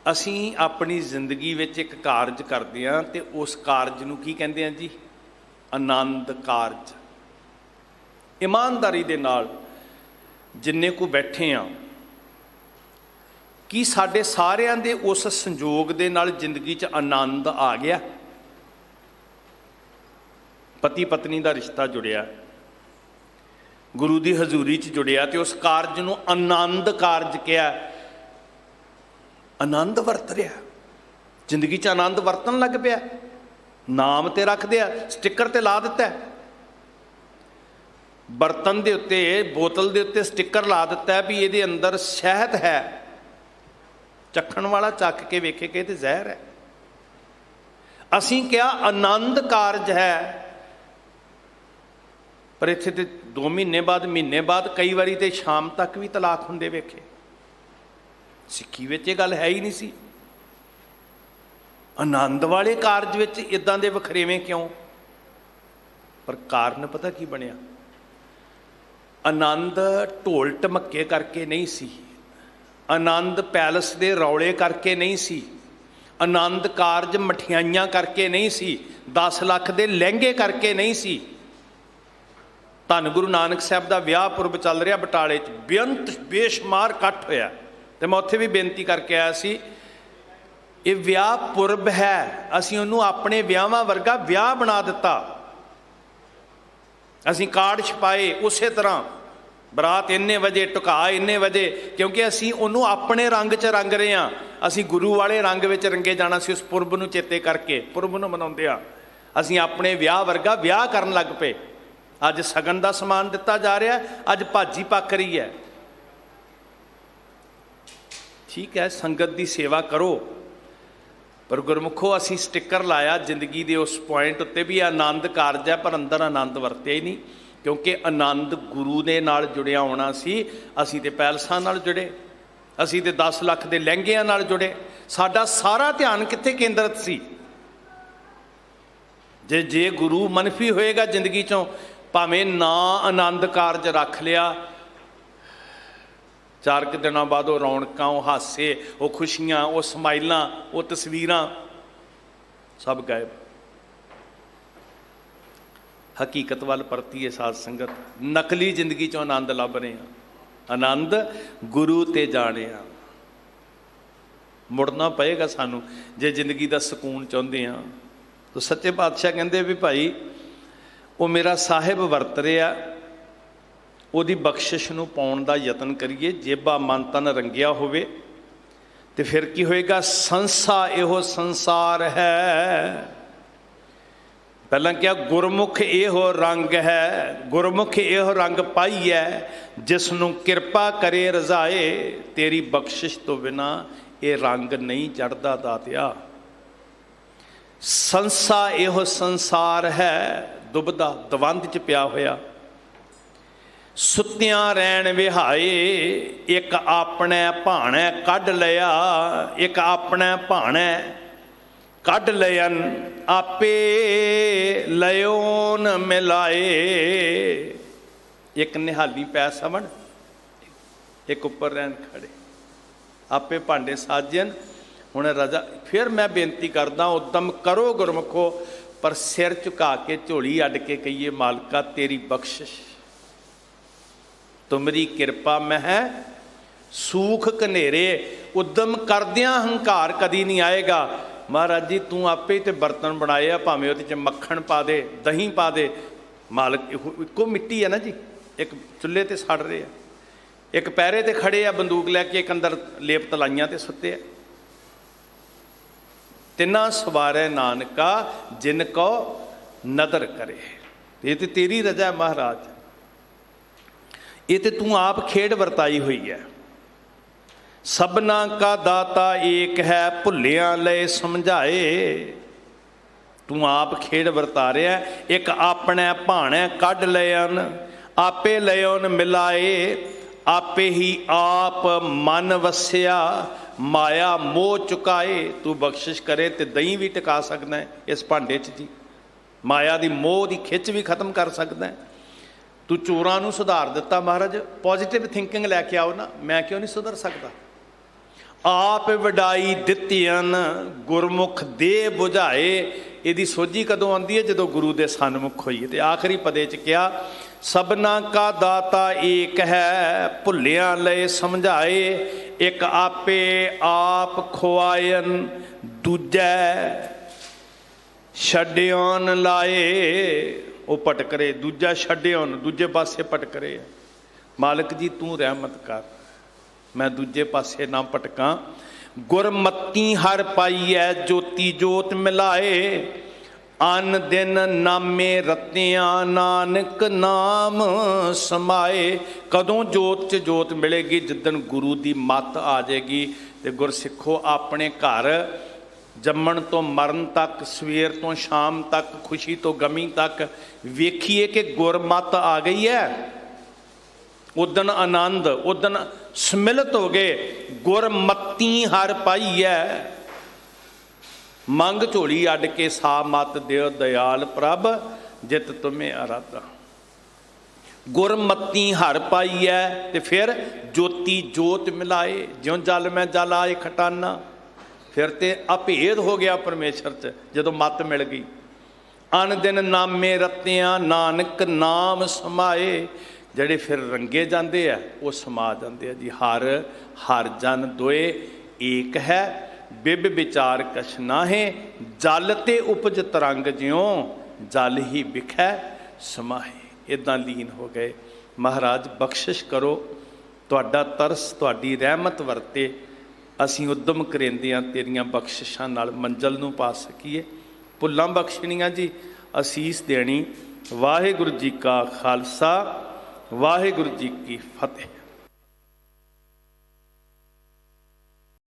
ਅਸੀਂ ਆਪਣੀ ਜ਼ਿੰਦਗੀ ਵਿੱਚ ਇੱਕ ਕਾਰਜ ਕਰਦੇ ਹਾਂ ਤੇ ਉਸ ਕਾਰਜ ਨੂੰ ਕੀ ਕਹਿੰਦੇ ਹਾਂ ਜੀ? ਆਨੰਦ ਕਾਰਜ। ਇਮਾਨਦਾਰੀ ਦੇ ਨਾਲ ਜਿੰਨੇ ਕੁ ਬੈਠੇ ਹਾਂ, ਕੀ ਸਾਡੇ ਸਾਰਿਆਂ ਦੇ ਉਸ ਸੰਜੋਗ ਦੇ ਨਾਲ ਜ਼ਿੰਦਗੀ 'ਚ ਆਨੰਦ ਆ ਗਿਆ? ਪਤੀ ਪਤਨੀ ਦਾ ਰਿਸ਼ਤਾ ਜੁੜਿਆ, ਗੁਰੂ ਦੀ ਹਜ਼ੂਰੀ 'ਚ ਜੁੜਿਆ ਤੇ ਉਸ ਕਾਰਜ ਨੂੰ ਆਨੰਦ ਕਾਰਜ ਕਿਹਾ। ਆਨੰਦ ਵਰਤ ਰਿਹਾ, ਜ਼ਿੰਦਗੀ 'ਚ ਆਨੰਦ ਵਰਤਣ ਲੱਗ ਪਿਆ। ਨਾਮ ਤੇ ਰੱਖਦੇ ਆ, ਸਟਿੱਕਰ ਤੇ ਲਾ ਦਿੱਤਾ, ਬਰਤਨ ਦੇ ਉੱਤੇ, ਬੋਤਲ ਦੇ ਉੱਤੇ ਸਟਿੱਕਰ ਲਾ ਦਿੱਤਾ ਵੀ ਇਹਦੇ ਅੰਦਰ ਸ਼ਹਿਦ ਹੈ। ਚੱਖਣ ਵਾਲਾ ਚੱਖ ਕੇ ਵੇਖੇ ਕਿ ਇਹ ਤੇ ਜ਼ਹਿਰ ਹੈ। ਅਸੀਂ ਕਿਹਾ ਆਨੰਦ ਕਾਰਜ ਹੈ, ਪਰ ਇੱਥੇ ਤੇ 2 ਮਹੀਨੇ ਬਾਅਦ, ਮਹੀਨੇ ਬਾਅਦ, ਕਈ ਵਾਰੀ ਤੇ ਸ਼ਾਮ ਤੱਕ ਵੀ ਤਲਾਕ ਹੁੰਦੇ ਵੇਖੇ। ਸਿੱਖੀ ਵਿੱਚ ਇਹ ਗੱਲ ਹੈ ਹੀ ਨਹੀਂ ਸੀ। ਆਨੰਦ ਵਾਲੇ ਕਾਰਜ ਵਿੱਚ ਇਦਾਂ ਦੇ ਵਖਰੇਵੇਂ ਕਿਉਂ? ਪਰ ਕਾਰਨ ਪਤਾ ਕੀ ਬਣਿਆ? ਆਨੰਦ ਢੋਲ ਢਮੱਕੇ ਕਰਕੇ ਨਹੀਂ ਸੀ, ਆਨੰਦ ਪੈਲਸ ਦੇ ਰੌਲੇ ਕਰਕੇ ਨਹੀਂ ਸੀ, ਆਨੰਦ ਕਾਰਜ ਮਠਿਆਈਆਂ ਕਰਕੇ ਨਹੀਂ ਸੀ, 10 ਲੱਖ ਦੇ ਲਹਿੰਗੇ ਕਰਕੇ ਨਹੀਂ ਸੀ। ਧੰਨ ਗੁਰੂ ਨਾਨਕ ਸਾਹਿਬ ਦਾ ਵਿਆਹ ਪੁਰਬ ਚੱਲ ਰਿਹਾ ਬਟਾਲੇ 'ਚ, ਬੇਅੰਤ ਬੇਸ਼ੁਮਾਰ ਇਕੱਠ ਹੋਇਆ ਤੇ ਮੈਂ ਉੱਥੇ ਵੀ ਬੇਨਤੀ ਕਰਕੇ ਆਇਆ ਸੀ, ਇਹ ਵਿਆਹ ਪੁਰਬ ਹੈ, ਅਸੀਂ ਉਹਨੂੰ ਆਪਣੇ ਵਿਆਹਾਂ ਵਰਗਾ ਵਿਆਹ ਬਣਾ ਦਿੱਤਾ। ਅਸੀਂ ਕਾਰਡ ਛਪਾਏ ਉਸੇ ਤਰ੍ਹਾਂ, ਬਰਾਤ ਇੰਨੇ ਵਜੇ, ਢੁਕਾ ਇੰਨੇ ਵਜੇ, ਕਿਉਂਕਿ ਅਸੀਂ ਉਹਨੂੰ ਆਪਣੇ ਰੰਗ 'ਚ ਰੰਗ ਰਹੇ ਹਾਂ। ਅਸੀਂ ਗੁਰੂ ਵਾਲੇ ਰੰਗ ਵਿੱਚ ਰੰਗੇ ਜਾਣਾ ਸੀ। ਉਸ ਪੁਰਬ ਨੂੰ ਚੇਤੇ ਕਰਕੇ ਪੁਰਬ ਨੂੰ ਮਨਾਉਂਦੇ ਆ, ਅਸੀਂ ਆਪਣੇ ਵਿਆਹ ਵਰਗਾ ਵਿਆਹ ਕਰਨ ਲੱਗ ਪਏ। ਅੱਜ ਸ਼ਗਨ ਦਾ ਸਮਾਨ ਦਿੱਤਾ ਜਾ ਰਿਹਾ, ਅੱਜ ਭਾਜੀ ਪੱਕ ਰਹੀ ਹੈ। ਠੀਕ ਹੈ, ਸੰਗਤ ਦੀ ਸੇਵਾ ਕਰੋ, ਪਰ ਗੁਰਮੁਖੋ ਅਸੀਂ ਸਟਿੱਕਰ ਲਾਇਆ ਜ਼ਿੰਦਗੀ ਦੇ ਉਸ ਪੁਆਇੰਟ ਉੱਤੇ ਵੀ ਆਨੰਦ ਕਾਰਜ ਹੈ, ਪਰ ਅੰਦਰ ਆਨੰਦ ਵਰਤਿਆ ਹੀ ਨਹੀਂ। ਕਿਉਂਕਿ ਆਨੰਦ ਗੁਰੂ ਦੇ ਨਾਲ ਜੁੜਿਆ ਹੋਣਾ ਸੀ। ਅਸੀਂ ਤੇ ਪੈਲਸਾਂ ਨਾਲ ਜੁੜੇ, ਅਸੀਂ ਤੇ 10 ਲੱਖ ਦੇ ਲਹਿੰਗਿਆਂ ਨਾਲ ਜੁੜੇ। ਸਾਡਾ ਸਾਰਾ ਧਿਆਨ ਕਿੱਥੇ ਕੇਂਦਰਿਤ ਸੀ? ਜੇ ਗੁਰੂ ਮਨਫੀ ਹੋਏਗਾ ਜ਼ਿੰਦਗੀ 'ਚੋਂ, ਭਾਵੇਂ ਨਾ ਆਨੰਦ ਕਾਰਜ ਰੱਖ ਲਿਆ, 4 ਕੁ ਦਿਨਾਂ ਬਾਅਦ ਉਹ ਰੌਣਕਾਂ, ਉਹ ਹਾਸੇ, ਉਹ ਖੁਸ਼ੀਆਂ, ਉਹ ਸਮਾਈਲਾਂ, ਉਹ ਤਸਵੀਰਾਂ ਸਭ ਗਾਇਬ। ਹਕੀਕਤ ਵੱਲ ਪਰਤੀਏ ਸਾਧ ਸੰਗਤ। ਨਕਲੀ ਜ਼ਿੰਦਗੀ 'ਚੋਂ ਆਨੰਦ ਲੱਭ ਰਹੇ ਹਾਂ, ਆਨੰਦ ਗੁਰੂ ਤੇ ਜਾਣਿਆ। ਮੁੜਨਾ ਪਏਗਾ ਸਾਨੂੰ ਜੇ ਜ਼ਿੰਦਗੀ ਦਾ ਸਕੂਨ ਚਾਹੁੰਦੇ ਹਾਂ। ਤਾਂ ਸੱਚੇ ਪਾਤਸ਼ਾਹ ਕਹਿੰਦੇ ਵੀ ਭਾਈ ਉਹ ਮੇਰਾ ਸਾਹਿਬ ਵਰਤ ਰਿਹਾ, ਉਹਦੀ ਬਖਸ਼ਿਸ਼ ਨੂੰ ਪਾਉਣ ਦਾ ਯਤਨ ਕਰੀਏ। ਜੇਬਾ ਮਨ ਤਨ ਰੰਗਿਆ ਹੋਵੇ ਤੇ ਫਿਰ ਕੀ ਹੋਏਗਾ? ਸੰਸਾ ਇਹੋ ਸੰਸਾਰ ਹੈ। ਪਹਿਲਾਂ ਕਿਹਾ ਗੁਰਮੁਖ ਇਹੋ ਰੰਗ ਹੈ, ਗੁਰਮੁਖ ਇਹੋ ਰੰਗ ਪਾਈਐ, ਜਿਸ ਨੂੰ ਕਿਰਪਾ ਕਰੇ ਰਜ਼ਾਏ। ਤੇਰੀ ਬਖਸ਼ਿਸ਼ ਤੋਂ ਬਿਨਾ ਇਹ ਰੰਗ ਨਹੀਂ ਚੜ੍ਹਦਾ ਦਾਤਿਆ। ਸੰਸਾ ਇਹੋ ਸੰਸਾਰ ਹੈ, ਦੁਬਦਾ ਦਵੰਦ 'ਚ ਪਿਆ ਹੋਇਆ। ਸੁੱਤਿਆਂ ਰਹਿਣ ਵਿਹਾਏ, ਇੱਕ ਆਪਣੇ ਭਾਣੈ ਕੱਢ ਲਿਆ, ਇੱਕ ਆਪਣੇ ਭਾਣੈ ਕੱਢ ਲਿਆਨ, ਆਪੇ ਲਿਓਨ ਮਿਲਾਏ। ਇੱਕ ਨਿਹਾਲੀ ਪੈ ਸਵਣ, ਇੱਕ ਉੱਪਰ ਰਹਿਣ ਖੜੇ, ਆਪੇ ਭਾਂਡੇ ਸਾਜਨ। ਹੁਣ ਰਜ਼ਾ, ਫਿਰ ਮੈਂ ਬੇਨਤੀ ਕਰਦਾ, ਉਦਮ ਕਰੋ ਗੁਰਮੁਖੋ, ਪਰ ਸਿਰ ਝੁਕਾ ਕੇ ਝੋਲੀ ਅੱਡ ਕੇ ਕਹੀਏ, ਮਾਲਕਾ ਤੇਰੀ ਬਖਸ਼ਿਸ਼, ਤੁਮਰੀ ਕਿਰਪਾ ਮਹਿ ਸੂਖ ਕਨੇਰੇ। ਉਦਮ ਕਰਦਿਆਂ ਹੰਕਾਰ ਕਦੀ ਨਹੀਂ ਆਏਗਾ। ਮਹਾਰਾਜ ਜੀ ਤੂੰ ਆਪੇ ਹੀ ਤੇ ਬਰਤਨ ਬਣਾਏ ਆ, ਭਾਵੇਂ ਉਹਦੇ 'ਚ ਮੱਖਣ ਪਾ ਦੇ, ਦਹੀਂ ਪਾ ਦੇ, ਮਾਲਕ ਇੱਕੋ ਮਿੱਟੀ ਹੈ ਨਾ ਜੀ। ਇੱਕ ਚੁੱਲ੍ਹੇ 'ਤੇ ਸੜ ਰਹੇ ਆ, ਇੱਕ ਪੈਰੇ 'ਤੇ ਖੜੇ ਆ ਬੰਦੂਕ ਲੈ ਕੇ, ਇੱਕ ਅੰਦਰ ਲੇਪ ਤਲਾਈਆਂ 'ਤੇ ਸੁੱਤੇ ਆ। ਤਿੰਨਾਂ ਸਵਾਰੈ ਨਾਨਕਾ ਜਿਨ ਕੋ ਨਦਰ ਕਰੇ। ਇਹ ਤੇ ਤੇਰੀ ਰਜ਼ਾ ਮਹਾਰਾਜ, ਇਹ ਤੇ ਤੂੰ ਆਪ ਖੇਡ ਵਰਤਾਈ ਹੋਈ ਹੈ। ਸਭਨਾ ਕਾ ਦਾਤਾ ਏਕ ਹੈ, ਭੁੱਲਿਆਂ ਲਏ ਸਮਝਾਏ। ਤੂੰ ਆਪ ਖੇਡ ਵਰਤਾ ਰਿਹਾ। ਇੱਕ ਆਪਣੇ ਭਾਣੈ ਕੱਢ ਲਿਆਨ, ਆਪੇ ਲਿਓਨ ਮਿਲਾਏ। ਆਪੇ ਹੀ ਆਪ ਮਨ ਵਸਿਆ, ਮਾਇਆ ਮੋਹ ਚੁਕਾਏ। ਤੂੰ ਬਖਸ਼ਿਸ਼ ਕਰੇ ਤੇ ਦਹੀਂ ਵੀ ਟਿਕਾ ਸਕਦਾ ਹੈ ਇਸ ਭਾਂਡੇ 'ਚ ਜੀ। ਮਾਇਆ ਦੀ ਮੋਹ ਦੀ ਖਿੱਚ ਵੀ ਖਤਮ ਕਰ ਸਕਦਾ ਹੈ। ਤੂੰ ਚੋਰਾਂ ਨੂੰ ਸੁਧਾਰ ਦਿੱਤਾ ਮਹਾਰਾਜ। ਪੋਜ਼ਿਟਿਵ ਥਿੰਕਿੰਗ ਲੈ ਕੇ ਆਓ ਨਾ, ਮੈਂ ਕਿਉਂ ਨਹੀਂ ਸੁਧਰ ਸਕਦਾ? ਆਪ ਵਡਾਈ ਦਿੱਤੀਆਂ ਗੁਰਮੁਖ ਦੇ ਬੁਝਾਏ। ਇਹਦੀ ਸੋਝੀ ਕਦੋਂ ਆਉਂਦੀ ਹੈ? ਜਦੋਂ ਗੁਰੂ ਦੇ ਸਨਮੁਖ ਹੋਈਏ। ਤੇ ਆਖਰੀ ਪਦੇ 'ਚ ਕਿਹਾ, ਸਭਨਾ ਕਾ ਦਾਤਾ ਏਕ ਹੈ, ਭੁੱਲਿਆਂ ਲਏ ਸਮਝਾਏ। ਇੱਕ ਆਪੇ ਆਪ ਖੁਆਇਨ, ਦੂਜੈ ਛੱਡਿਓਨ ਲਾਏ। ਉਹ ਭਟਕਰੇ, ਦੂਜਾ ਛੱਡੇ ਉਹਨ ਦੂਜੇ ਪਾਸੇ ਭਟਕਰੇ। ਮਾਲਕ ਜੀ ਤੂੰ ਰਹਿਮਤ ਕਰ, ਮੈਂ ਦੂਜੇ ਪਾਸੇ ਨਾ ਭਟਕਾਂ। ਗੁਰਮਤੀ ਹਰ ਪਾਈਐ ਜੋਤੀ ਜੋਤ ਮਿਲਾਏ, ਅਨ ਦਿਨ ਨਾਮੇ ਰਤਿਆਂ ਨਾਨਕ ਨਾਮ ਸਮਾਏ। ਕਦੋਂ ਜੋਤ 'ਚ ਜੋਤ ਮਿਲੇਗੀ? ਜਿੱਦਣ ਗੁਰੂ ਦੀ ਮੱਤ ਆ ਜਾਏਗੀ। ਤੇ ਗੁਰਸਿੱਖੋ, ਆਪਣੇ ਘਰ ਜੰਮਣ ਤੋਂ ਮਰਨ ਤੱਕ, ਸਵੇਰ ਤੋਂ ਸ਼ਾਮ ਤੱਕ, ਖੁਸ਼ੀ ਤੋਂ ਗਮੀ ਤੱਕ ਵੇਖੀਏ ਕਿ ਗੁਰਮੱਤ ਆ ਗਈ ਹੈ। ਉਦਣ ਆਨੰਦ, ਉਦਣ ਸਮਿਲਿਤ ਹੋ ਗਏ। ਗੁਰਮਤੀ ਹਰ ਪਾਈਐ, ਮੰਗ ਝੋਲੀ ਅੱਡ ਕੇ ਸਾ ਮਤ ਦਿਓ ਦਇਆਲ ਪ੍ਰਭ, ਜਿਤ ਤੁਮੇ ਅਰਾਧਾ। ਗੁਰਮਤੀ ਹਰ ਪਾਈਐ ਤੇ ਫਿਰ ਜੋਤੀ ਜੋਤ ਮਿਲਾਏ। ਜਿਉਂ ਜਲ ਮੈਂ ਜਲ ਆਏ ਖਟਾਨਾ, ਫਿਰ ਤੇ ਅਭੇਦ ਹੋ ਗਿਆ ਪਰਮੇਸ਼ਰ 'ਚ ਜਦੋਂ ਮੱਤ ਮਿਲ ਗਈ। ਅਨ ਦਿਨ ਨਾਮੇ ਰਤਿਆਂ ਨਾਨਕ ਨਾਮ ਸਮਾਏ। ਜਿਹੜੇ ਫਿਰ ਰੰਗੇ ਜਾਂਦੇ ਆ ਉਹ ਸਮਾ ਜਾਂਦੇ ਆ ਜੀ। ਹਰ ਹਰ ਜਨ ਦੋਏ ਏਕ ਹੈ, ਬਿਬ ਵਿਚਾਰ ਕਛ ਨਾਹੇ। ਜਲ ਤੇ ਉਪਜ ਤਰੰਗ ਜਿਉਂ, ਜਲ ਹੀ ਵਿਖੈ ਸਮਾਹੇ। ਇੱਦਾਂ ਲੀਨ ਹੋ ਗਏ। ਮਹਾਰਾਜ ਬਖਸ਼ਿਸ਼ ਕਰੋ, ਤੁਹਾਡਾ ਤਰਸ, ਤੁਹਾਡੀ ਰਹਿਮਤ ਵਰਤੇ। ਅਸੀਂ ਉਦਮ ਕਰਿੰਦੇ ਹਾਂ ਤੇਰੀਆਂ ਬਖਸ਼ਿਸ਼ਾਂ ਨਾਲ ਮੰਜ਼ਲ ਨੂੰ ਪਾ ਸਕੀਏ। ਭੁੱਲਾਂ ਬਖਸ਼ਣੀਆਂ ਜੀ, ਅਸੀਸ ਦੇਣੀ। ਵਾਹਿਗੁਰੂ ਜੀ ਕਾ ਖਾਲਸਾ, ਵਾਹਿਗੁਰੂ ਜੀ ਕੀ ਫਤਿਹ।